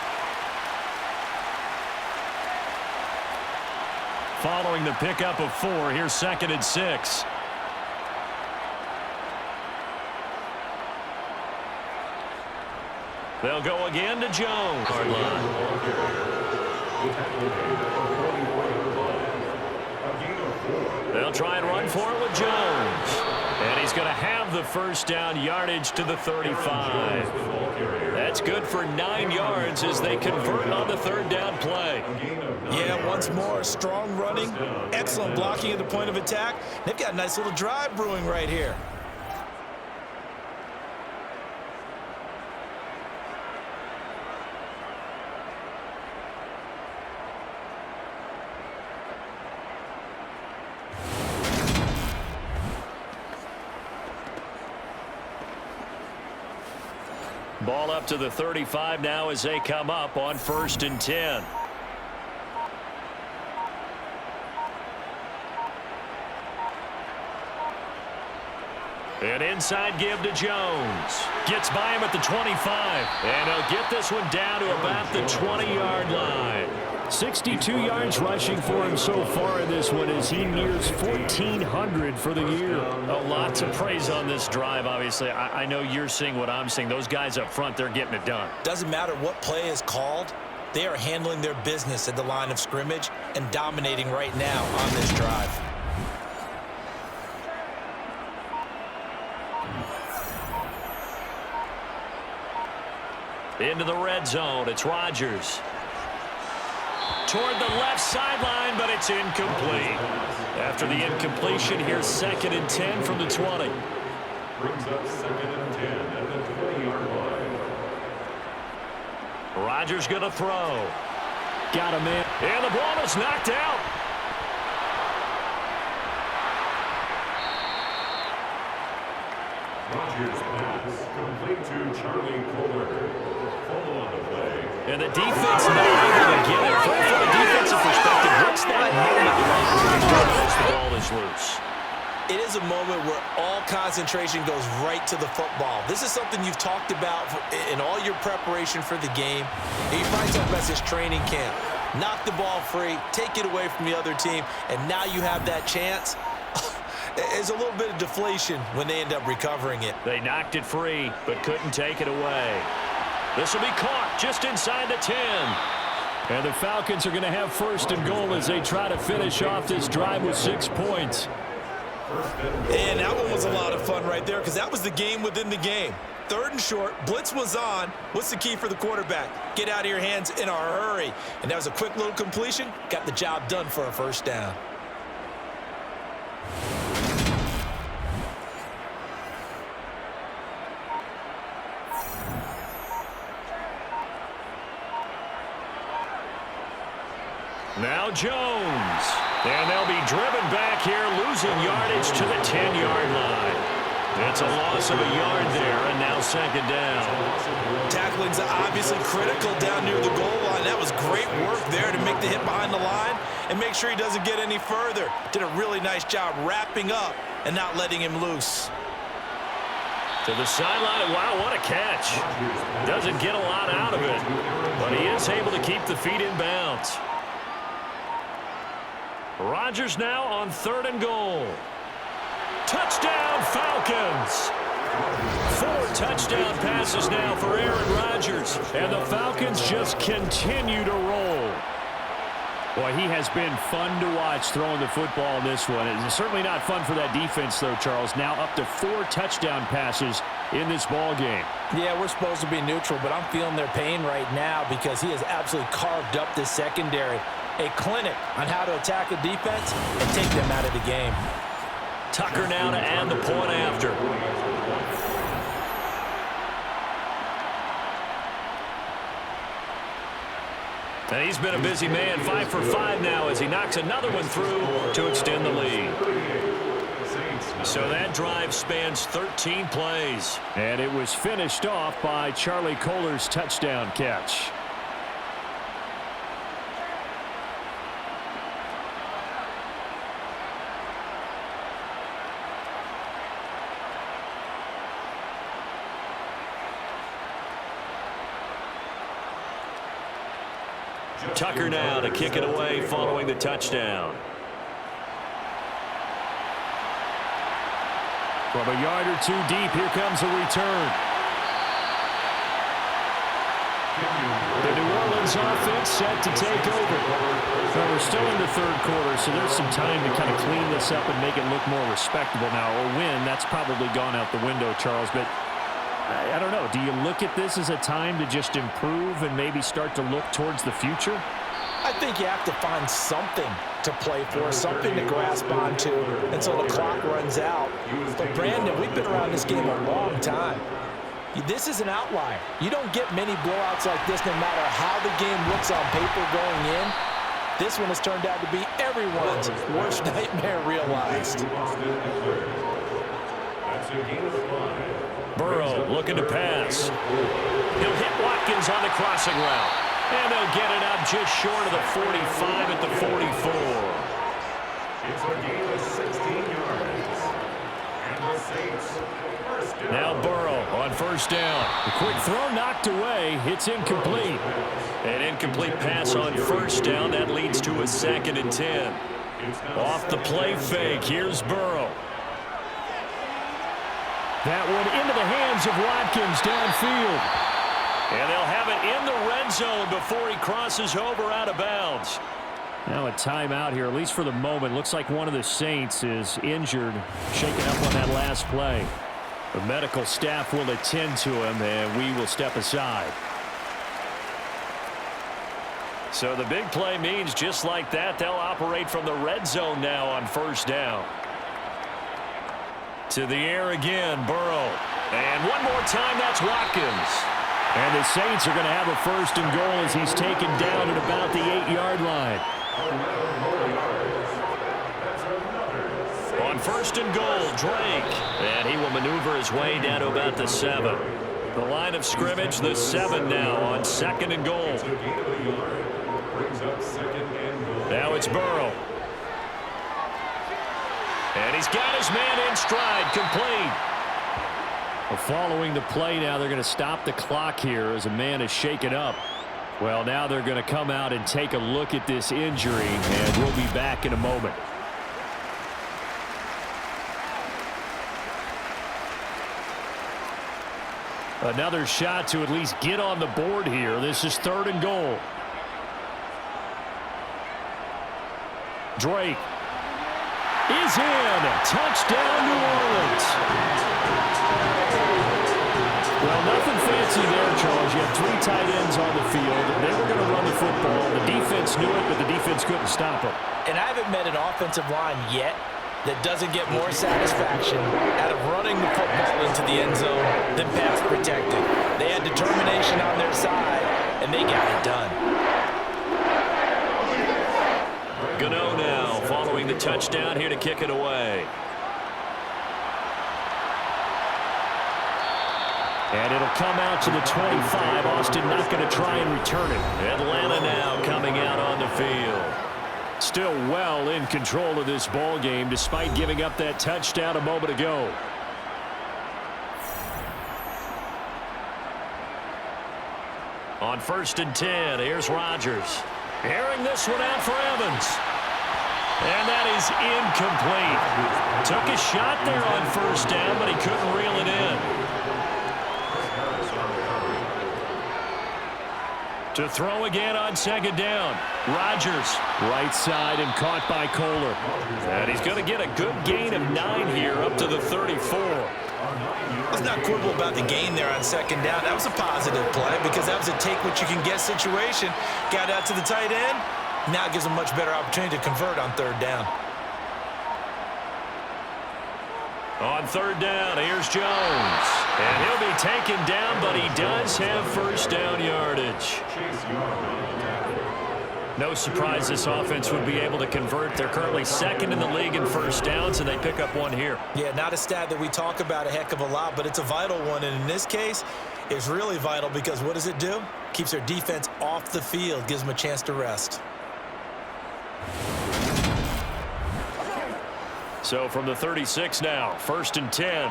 Following the pickup of 4, here's 2nd and 6. They'll go again to Jones. They'll try and run for it with Jones. And he's going to have the first down, yardage to the 35. That's good for 9 yards as they convert on the third down play. Yeah, once more, strong running, excellent blocking at the point of attack. They've got a nice little drive brewing right here. Ball up to the 35 now as they come up on 1st and 10. An inside give to Jones. Gets by him at the 25. And he'll get this one down to about the 20-yard line. 62 yards rushing for him so far in this one as he nears 1,400 for the year. A lot to praise on this drive, obviously. I know you're seeing what I'm seeing. Those guys up front, they're getting it done. Doesn't matter what play is called. They are handling their business at the line of scrimmage and dominating right now on this drive. Into the red zone. It's Rodgers. Toward the left sideline, but it's incomplete. After the incompletion, here's 2nd and 10 from the 20. Brings up 2nd and 10 at the 20-yard line. Rodgers going to throw. Got him in. And the ball is knocked out. Rodgers pass complete to Charlie Kohler. Follow on the play. And the defense not able to get it. From a defensive perspective, what's that moment like as the ball is loose? It is a moment where all concentration goes right to the football. This is something you've talked about in all your preparation for the game. And you probably talked about this training camp. Knock the ball free, take it away from the other team, and now you have that chance. There's a little bit of deflation when they end up recovering it. They knocked it free, but couldn't take it away. This will be caught just inside the 10. And the Falcons are going to have 1st and goal as they try to finish off this drive with 6 points. And that one was a lot of fun right there because that was the game within the game. 3rd and short, blitz was on. What's the key for the quarterback? Get out of your hands in a hurry. And that was a quick little completion. Got the job done for a 1st down. Now Jones. And they'll be driven back here, losing yardage to the 10-yard line. It's a loss of a yard there, and now 2nd down. Tackling's obviously critical down near the goal line. That was great work there to make the hit behind the line and make sure he doesn't get any further. Did a really nice job wrapping up and not letting him loose. To the sideline. Wow, what a catch. Doesn't get a lot out of it, but he is able to keep the feet in bounds. Rodgers now on 3rd and goal. Touchdown, Falcons. 4 touchdown passes now for Aaron Rodgers. And the Falcons just continue to roll. Boy, he has been fun to watch throwing the football in this one. It's certainly not fun for that defense, though, Charles. Now up to 4 touchdown passes in this ball game. Yeah, we're supposed to be neutral, but I'm feeling their pain right now because he has absolutely carved up this secondary. A clinic on how to attack a defense and take them out of the game. Tucker now to add the point after. And he's been a busy man, 5 for 5 now as he knocks another one through to extend the lead. So that drive spans 13 plays. And it was finished off by Charlie Kohler's touchdown catch. Tucker now to kick it away following the touchdown. From a yard or 2 deep, here comes a return. The New Orleans offense set to take over. Well, we're still in the 3rd quarter, so there's some time to kind of clean this up and make it look more respectable now. Or win, that's probably gone out the window, Charles. But I don't know. Do you look at this as a time to just improve and maybe start to look towards the future? I think you have to find something to play for, something to grasp onto until the clock runs out. But, Brandon, we've been around this game a long time. This is an outlier. You don't get many blowouts like this no matter how the game looks on paper going in. This one has turned out to be everyone's worst nightmare realized. Burrow looking to pass. He'll hit Watkins on the crossing route. And they'll get it out just short of the 45 at the 44. It's a gain of 16 yards. And the Saints first down. Now Burrow on first down. The quick throw knocked away. It's incomplete. An incomplete pass on first down. That leads to a 2nd and 10. Off the play fake. Here's Burrow. That one into the hands of Watkins downfield. And they'll have it in the red zone before he crosses over out of bounds. Now a timeout here, at least for the moment. Looks like one of the Saints is injured, shaken up on that last play. The medical staff will attend to him, and we will step aside. So the big play means just like that, they'll operate from the red zone now on first down. To the air again, Burrow. And one more time, that's Watkins. And the Saints are going to have a 1st and goal as he's taken down at about the 8-yard line. On 1st and goal, Drake. And he will maneuver his way down to about the 7. The line of scrimmage, the 7 now on 2nd and goal. Now it's Burrow. And he's got his man in stride, complete. Well, following the play now, they're going to stop the clock here as a man is shaken up. Well, now they're going to come out and take a look at this injury, and we'll be back in a moment. Another shot to at least get on the board here. This is 3rd and goal. Drake is in. Touchdown, New Orleans. Well, nothing fancy there, Charles. You had 3 tight ends on the field. They were going to run the football. The defense knew it, but the defense couldn't stop them. And I haven't met an offensive line yet that doesn't get more satisfaction out of running the football into the end zone than pass protected. They had determination on their side, and they got it done. Gano now following the touchdown here to kick it away. And it'll come out to the 25. Austin not going to try and return it. Atlanta now coming out on the field. Still well in control of this ball game despite giving up that touchdown a moment ago. On 1st and 10, here's Rodgers. Airing this one out for Evans. And that is incomplete. Took a shot there on first down, but he couldn't reel it in. To throw again on 2nd down. Rodgers. Right side and caught by Kohler. And he's going to get a good gain of 9 here up to the 34. Let's not quibble about the gain there on 2nd down. That was a positive play because that was a take-what-you-can-get situation. Got out to the tight end. Now it gives them a much better opportunity to convert on 3rd down. On 3rd down, here's Jones. And he'll be taken down, but he does have first down yardage. No surprise this offense would be able to convert. They're currently 2nd in the league in first downs, and they pick up 1 here. Yeah, not a stat that we talk about a heck of a lot, but it's a vital one. And in this case, it's really vital because what does it do? Keeps their defense off the field, gives them a chance to rest. So from the 36 now, 1st and 10.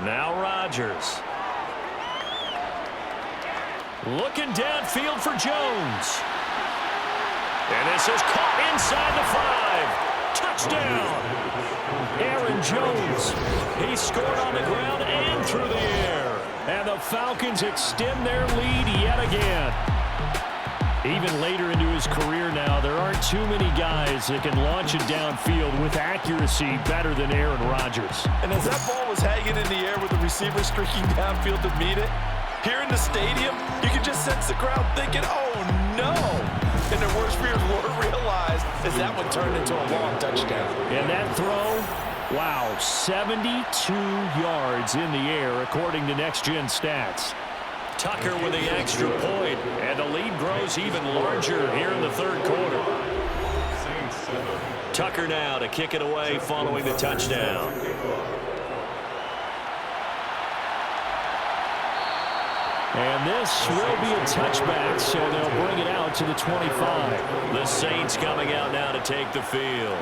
Now Rodgers. Looking downfield for Jones. And this is caught inside the 5. Touchdown. Aaron Jones. He scored on the ground and through the air. And the Falcons extend their lead yet again. Even later into his career now, there aren't too many guys that can launch it downfield with accuracy better than Aaron Rodgers. And as that ball was hanging in the air with the receiver streaking downfield to meet it, Here in the stadium, you can just sense the crowd thinking, oh, no. And their worst fears weren't realized as that one turned into a long touchdown. And that throw, wow, 72 yards in the air, according to Next Gen Stats. Tucker with the extra point, and the lead grows even larger here in the third quarter. Tucker now to kick it away following the touchdown. And this will be a touchback, so they'll bring it out to the 25. The Saints coming out now to take the field.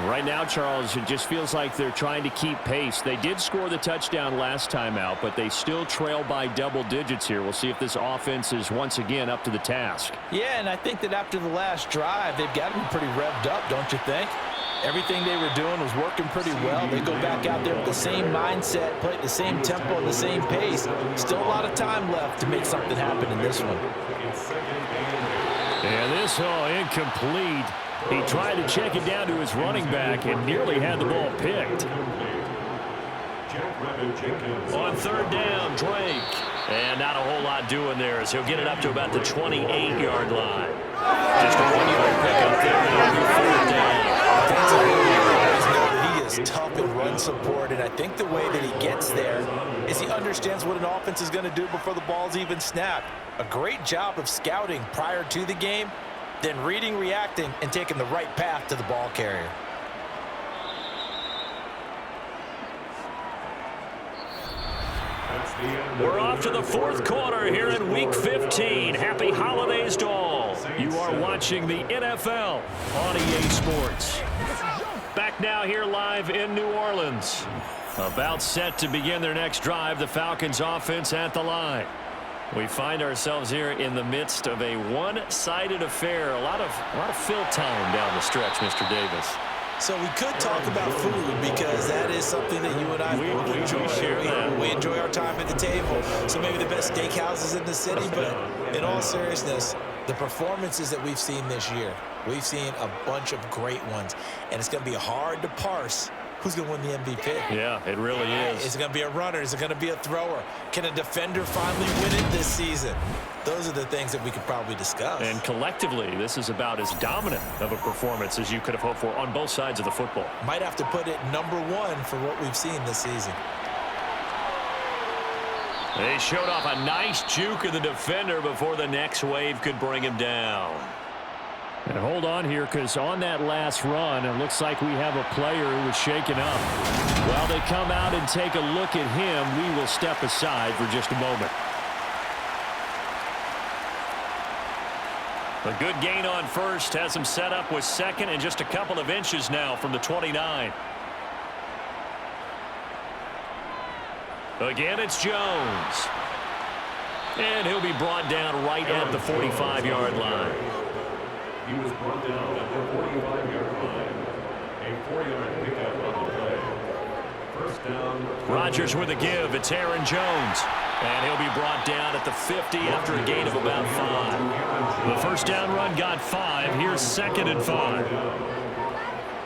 Right now, Charles, it just feels like they're trying to keep pace. They did score the touchdown last time out, but they still trail by double digits here. We'll see if this offense is once again up to the task. Yeah, and I think that after the last drive, they've got to be pretty revved up, don't you think? Everything they were doing was working pretty well. They go back out there with the same mindset, play at the same tempo, and the same pace. Still a lot of time left to make something happen in this one. And this incomplete. He tried to check it down to his running back and nearly had the ball picked. On third down, Drake. And not a whole lot doing there as he'll get it up to about the 28-yard line. Just a 1-yard pickup there. Third down. He is tough in run support, and I think the way that he gets there is he understands what an offense is going to do before the ball's even snapped. A great job of scouting prior to the game, then reading, reacting, and taking the right path to the ball carrier. We're off to the fourth quarter here in Week 15. Happy holidays to all. You are watching the NFL on EA Sports. Back now here live in New Orleans. About set to begin their next drive, the Falcons offense at the line. We find ourselves here in the midst of a one-sided affair. A lot of fill time down the stretch, Mr. Davis. So we could talk about food because that is something that you and I both enjoy. We enjoy our time at the table. So maybe the best steakhouses in the city, but in all seriousness, the performances that we've seen this year, we've seen a bunch of great ones, and it's going to be hard to parse who's going to win the MVP. Yeah, it really is. Is it going to be a runner? Is it going to be a thrower? Can a defender finally win it this season? Those are the things that we could probably discuss. And collectively, this is about as dominant of a performance as you could have hoped for on both sides of the football. Might have to put it #1 for what we've seen this season. They showed off a nice juke of the defender before the next wave could bring him down. And hold on here, because on that last run, it looks like we have a player who was shaken up. While they come out and take a look at him, we will step aside for just a moment. A good gain on first has him set up with second and just a couple of inches now from the 29. Again, it's Jones. And he'll be brought down right at the 45-yard line. He was brought down at the 45-yard line. A 4-yard pickup on the play. First down. Rodgers with a give. It's Aaron Jones. And he'll be brought down at the 50 after a gain of about 5. The first down run got 5. Here's 2nd and 5.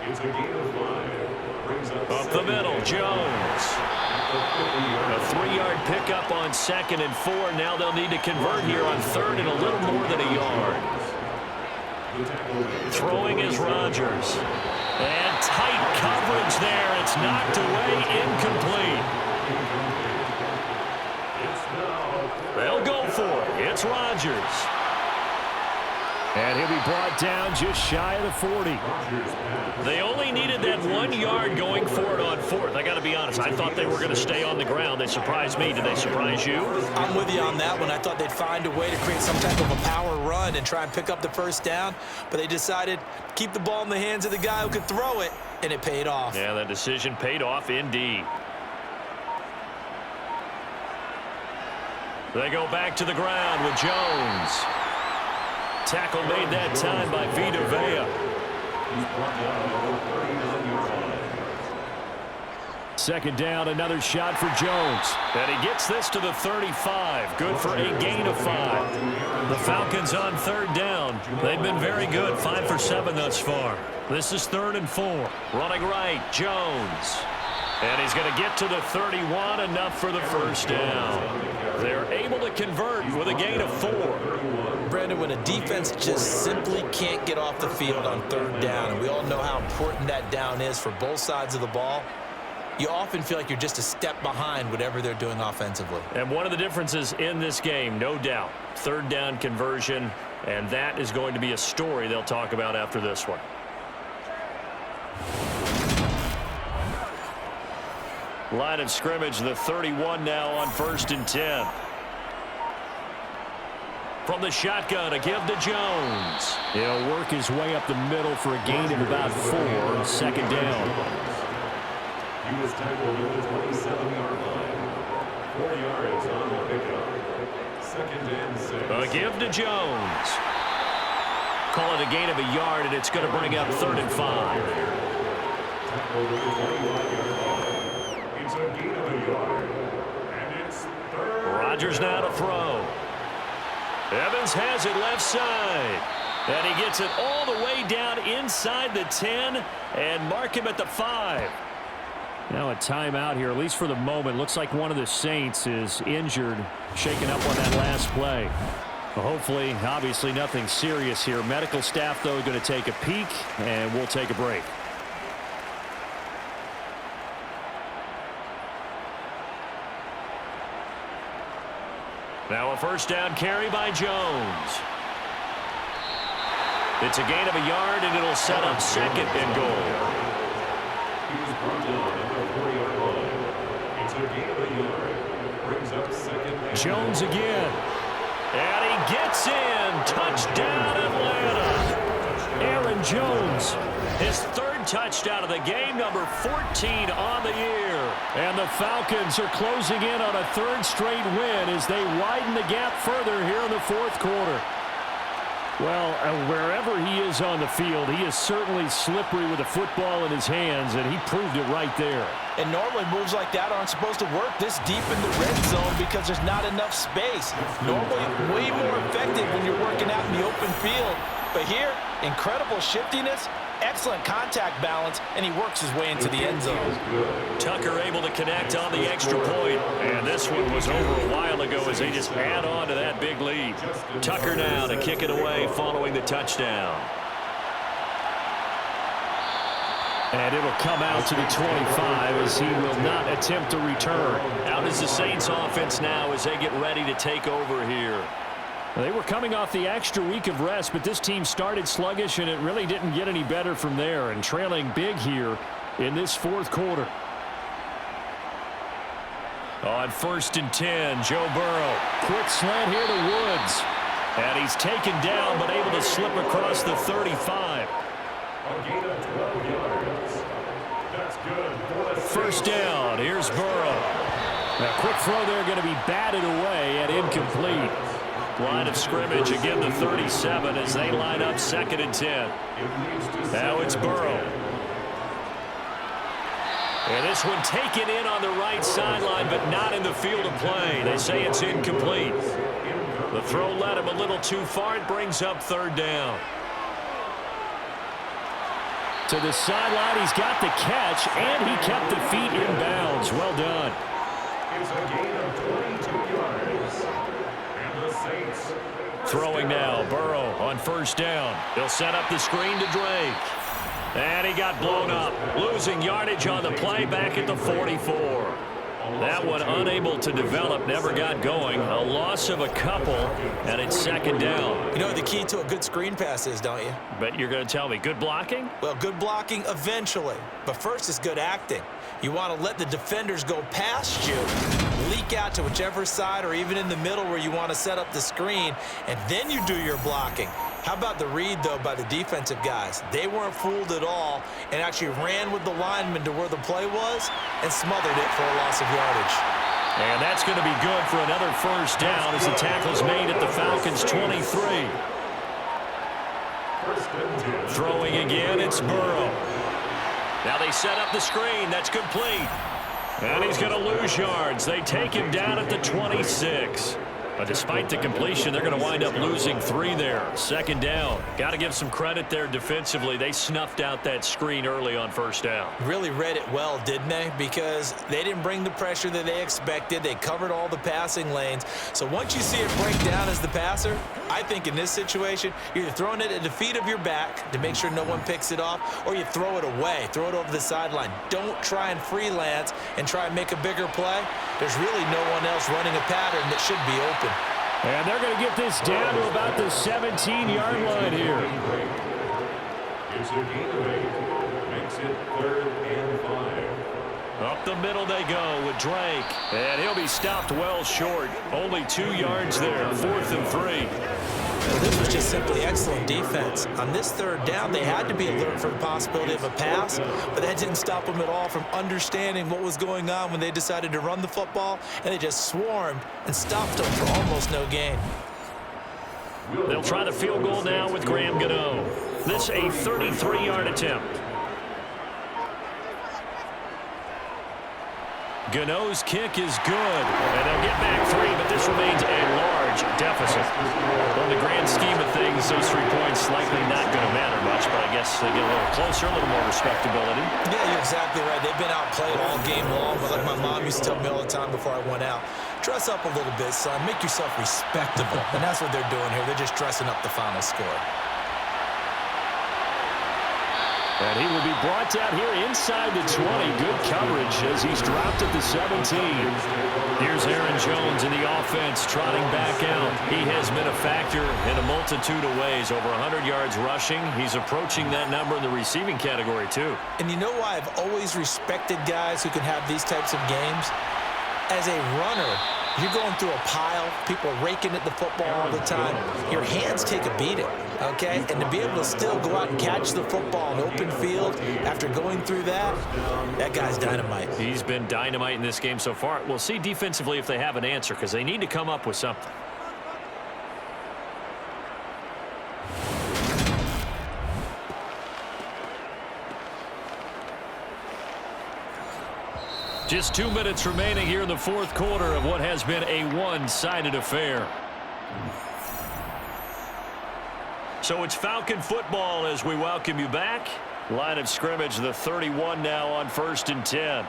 It's a gain of 5. Brings Up the middle, Jones. A 3-yard pickup on 2nd and 4. Now they'll need to convert here on 3rd and a little more than a yard. Throwing is Rodgers. And tight coverage there. It's knocked away, incomplete. They'll go for it. It's Rodgers. And he'll be brought down just shy of the 40. They only needed that 1 yard going for it on 4th. I got to be honest. I thought they were going to stay on the ground. They surprised me. Did they surprise you? I'm with you on that one. I thought they'd find a way to create some type of a power run and try and pick up the first down, but they decided to keep the ball in the hands of the guy who could throw it, and it paid off. Yeah, that decision paid off indeed. They go back to the ground with Jones. Tackle made that time by Vita Vea. Second down, another shot for Jones. And he gets this to the 35. Good for a gain of 5. The Falcons on 3rd down. They've been very good, 5 for 7 thus far. This is 3rd and 4. Running right, Jones. And he's going to get to the 31, enough for the first down. They're able to convert with a gain of 4. Brandon, when a defense just simply can't get off the field on third down, and we all know how important that down is for both sides of the ball, you often feel like you're just a step behind whatever they're doing offensively. And one of the differences in this game, no doubt, third down conversion, and that is going to be a story they'll talk about after this one. Line of scrimmage, the 31 now on 1st and 10. From the shotgun, a give to Jones. He'll work his way up the middle for a gain of about 4, second down. He was tackled at the 27-yard line. 4 yards on the pickup. 2nd and 6. A give to Jones. Call it a gain of a yard, and it's going to bring up 3rd and 5. Tackled at the 25-yard line. It's a gain of a yard. And it's 3rd. Rodgers now to throw. Evans has it left side. And he gets it all the way down inside the 10 and mark him at the 5. Now a timeout here, at least for the moment. Looks like one of the Saints is injured, shaken up on that last play. Well, hopefully, obviously nothing serious here. Medical staff, though, going to take a peek, and we'll take a break. Now a first down carry by Jones. It's a gain of a yard, and it'll set up 2nd and goal. He was brought down at the 4-yard line. It's a gain of a yard. Brings up 2nd and Jones again. And he gets in. Touchdown, Atlanta. Aaron Jones. His 3rd touchdown of the game, number 14 on the year. And the Falcons are closing in on a 3rd straight win as they widen the gap further here in the 4th quarter. Well, wherever he is on the field, he is certainly slippery with the football in his hands, and he proved it right there. And normally moves like that aren't supposed to work this deep in the red zone because there's not enough space. Normally way more effective when you're working out in the open field. But here, incredible shiftiness, excellent contact balance, and he works his way into the end zone. Tucker able to connect on the extra point. And this one was over a while ago as they just add on to that big lead. Tucker now to kick it away following the touchdown. And it'll come out to the 25 as he will not attempt to return. Out is the Saints offense now as they get ready to take over here. They were coming off the extra week of rest, but this team started sluggish, and it really didn't get any better from there, and trailing big here in this 4th quarter. On 1st and 10, Joe Burrow. Quick slant here to Woods. And he's taken down, but able to slip across the 35. a gain of 12 yards. That's good for the 1st down. Here's Burrow. A quick throw there going to be batted away and incomplete. Line of scrimmage, again the 37 as they line up 2nd and 10. Now it's Burrow. And this one taken in on the right sideline, but not in the field of play. They say it's incomplete. The throw led him a little too far. It brings up 3rd down. To the sideline, he's got the catch, and he kept the feet in bounds. Well done. It's a gain of 22 yards. And the Saints. Throwing now, Burrow on 1st down. He'll set up the screen to Drake. And he got blown up, losing yardage on the play back at the 44. That one unable to develop, never got going. A loss of a couple, and it's 2nd down. You know what the key to a good screen pass is, don't you? But you're going to tell me, good blocking? Well, good blocking eventually. But first is good acting. You want to let the defenders go past you, leak out to whichever side or even in the middle where you want to set up the screen, and then you do your blocking. How about the read, though, by the defensive guys? They weren't fooled at all and actually ran with the lineman to where the play was and smothered it for a loss of yardage. And that's going to be good for another 1st down as the tackle's made at the Falcons' 23. Throwing again, it's Burrow. Now they set up the screen. That's complete. And he's going to lose yards. They take him down at the 26. But despite the completion, they're going to wind up losing 3 there. Second down. Got to give some credit there defensively. They snuffed out that screen early on first down. Really read it well, didn't they? Because they didn't bring the pressure that they expected. They covered all the passing lanes. So once you see it break down as the passer, I think in this situation, you're either throwing it at the feet of your back to make sure no one picks it off, or you throw it away, throw it over the sideline. Don't try and freelance and try and make a bigger play. There's really no one else running a pattern that should be open. And they're going to get this down to about the 17-yard line here. It's a gain of 8. Makes it 3rd and 5. Up the middle they go with Drake. And he'll be stopped well short. Only 2 yards there. 4th and 3. This was just simply excellent defense. On this 3rd down, they had to be alert for the possibility of a pass, but that didn't stop them at all from understanding what was going on when they decided to run the football, and they just swarmed and stopped them for almost no gain. They'll try the field goal now with Graham Gano. This a 33-yard attempt. Gano's kick is good, and they'll get back 3, but this remains a large deficit. On the grand scheme of things, those 3 points likely not going to matter much, but I guess they get a little closer, a little more respectability. Yeah, you're exactly right. They've been outplayed all game long, but like my mom used to tell me all the time before I went out, dress up a little bit, son. Make yourself respectable. And that's what they're doing here. They're just dressing up the final score. And he will be brought down here inside the 20. Good coverage as he's dropped at the 17. Here's Aaron Jones in the offense trotting back out. He has been a factor in a multitude of ways. Over 100 yards rushing. He's approaching that number in the receiving category, too. And you know why I've always respected guys who can have these types of games? As a runner, you're going through a pile. People are raking at the football all the time. Your hands take a beating, okay? And to be able to still go out and catch the football in open field after going through that, that guy's dynamite. He's been dynamite in this game so far. We'll see defensively if they have an answer because they need to come up with something. Just 2 minutes remaining here in the 4th quarter of what has been a one-sided affair. So it's Falcon football as we welcome you back. Line of scrimmage, the 31 now on 1st and 10.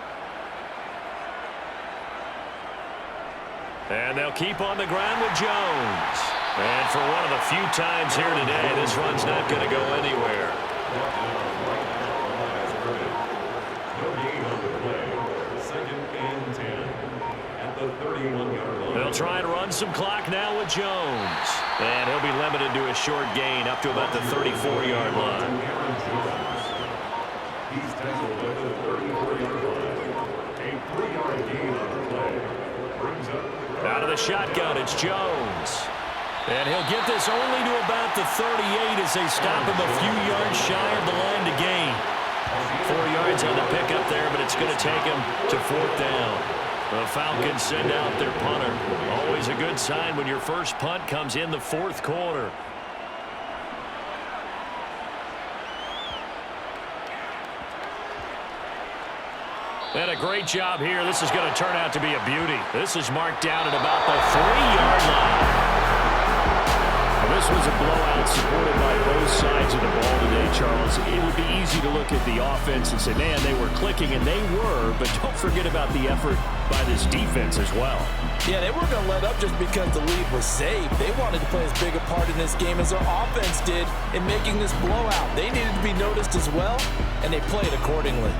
And they'll keep on the ground with Jones. And for one of the few times here today, this run's not going to go anywhere. They'll try and run some clock now with Jones. And he'll be limited to a short gain up to about the 34-yard line. He's tackled at the 34-yard line. A 3-yard gain on the play. Brings up out of the shotgun, it's Jones. And he'll get this only to about the 38 as they stop him a few yards shy of the line to gain. 4 yards on the pickup there, but it's going to take him to 4th down. The Falcons send out their punter. Always a good sign when your first punt comes in the 4th quarter. And a great job here. This is going to turn out to be a beauty. This is marked down at about the 3-yard line. Well, this was a blowout supported by both sides of the ball today, Charles. It would be easy to look at the offense and say, man, they were clicking, and they were, but don't forget about the effort by this defense as well. Yeah, they weren't going to let up just because the lead was saved. They wanted to play as big a part in this game as their offense did in making this blowout. They needed to be noticed as well, and they played accordingly.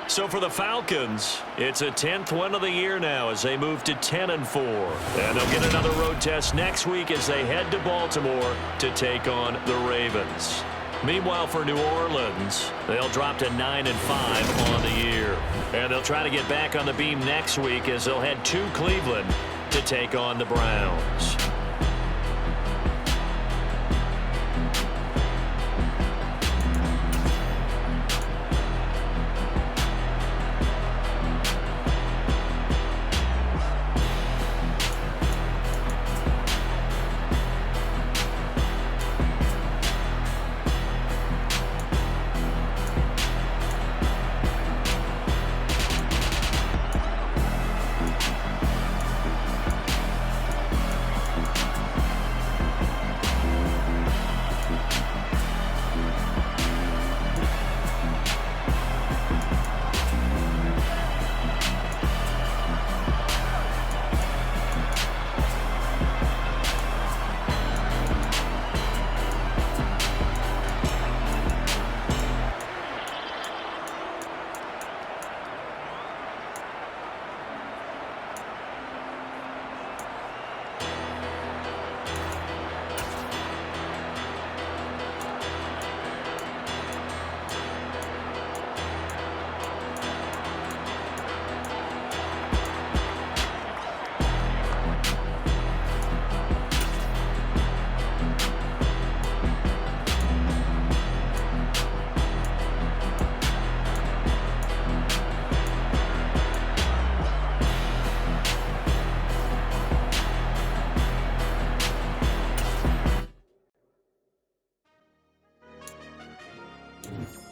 So for the Falcons, it's a 10th win of the year now as they move to 10-4. And they'll get another road test next week as they head to Baltimore to take on the Ravens. Meanwhile, for New Orleans, they'll drop to 9-5 on the year. And they'll try to get back on the beam next week as they'll head to Cleveland to take on the Browns. Falcons.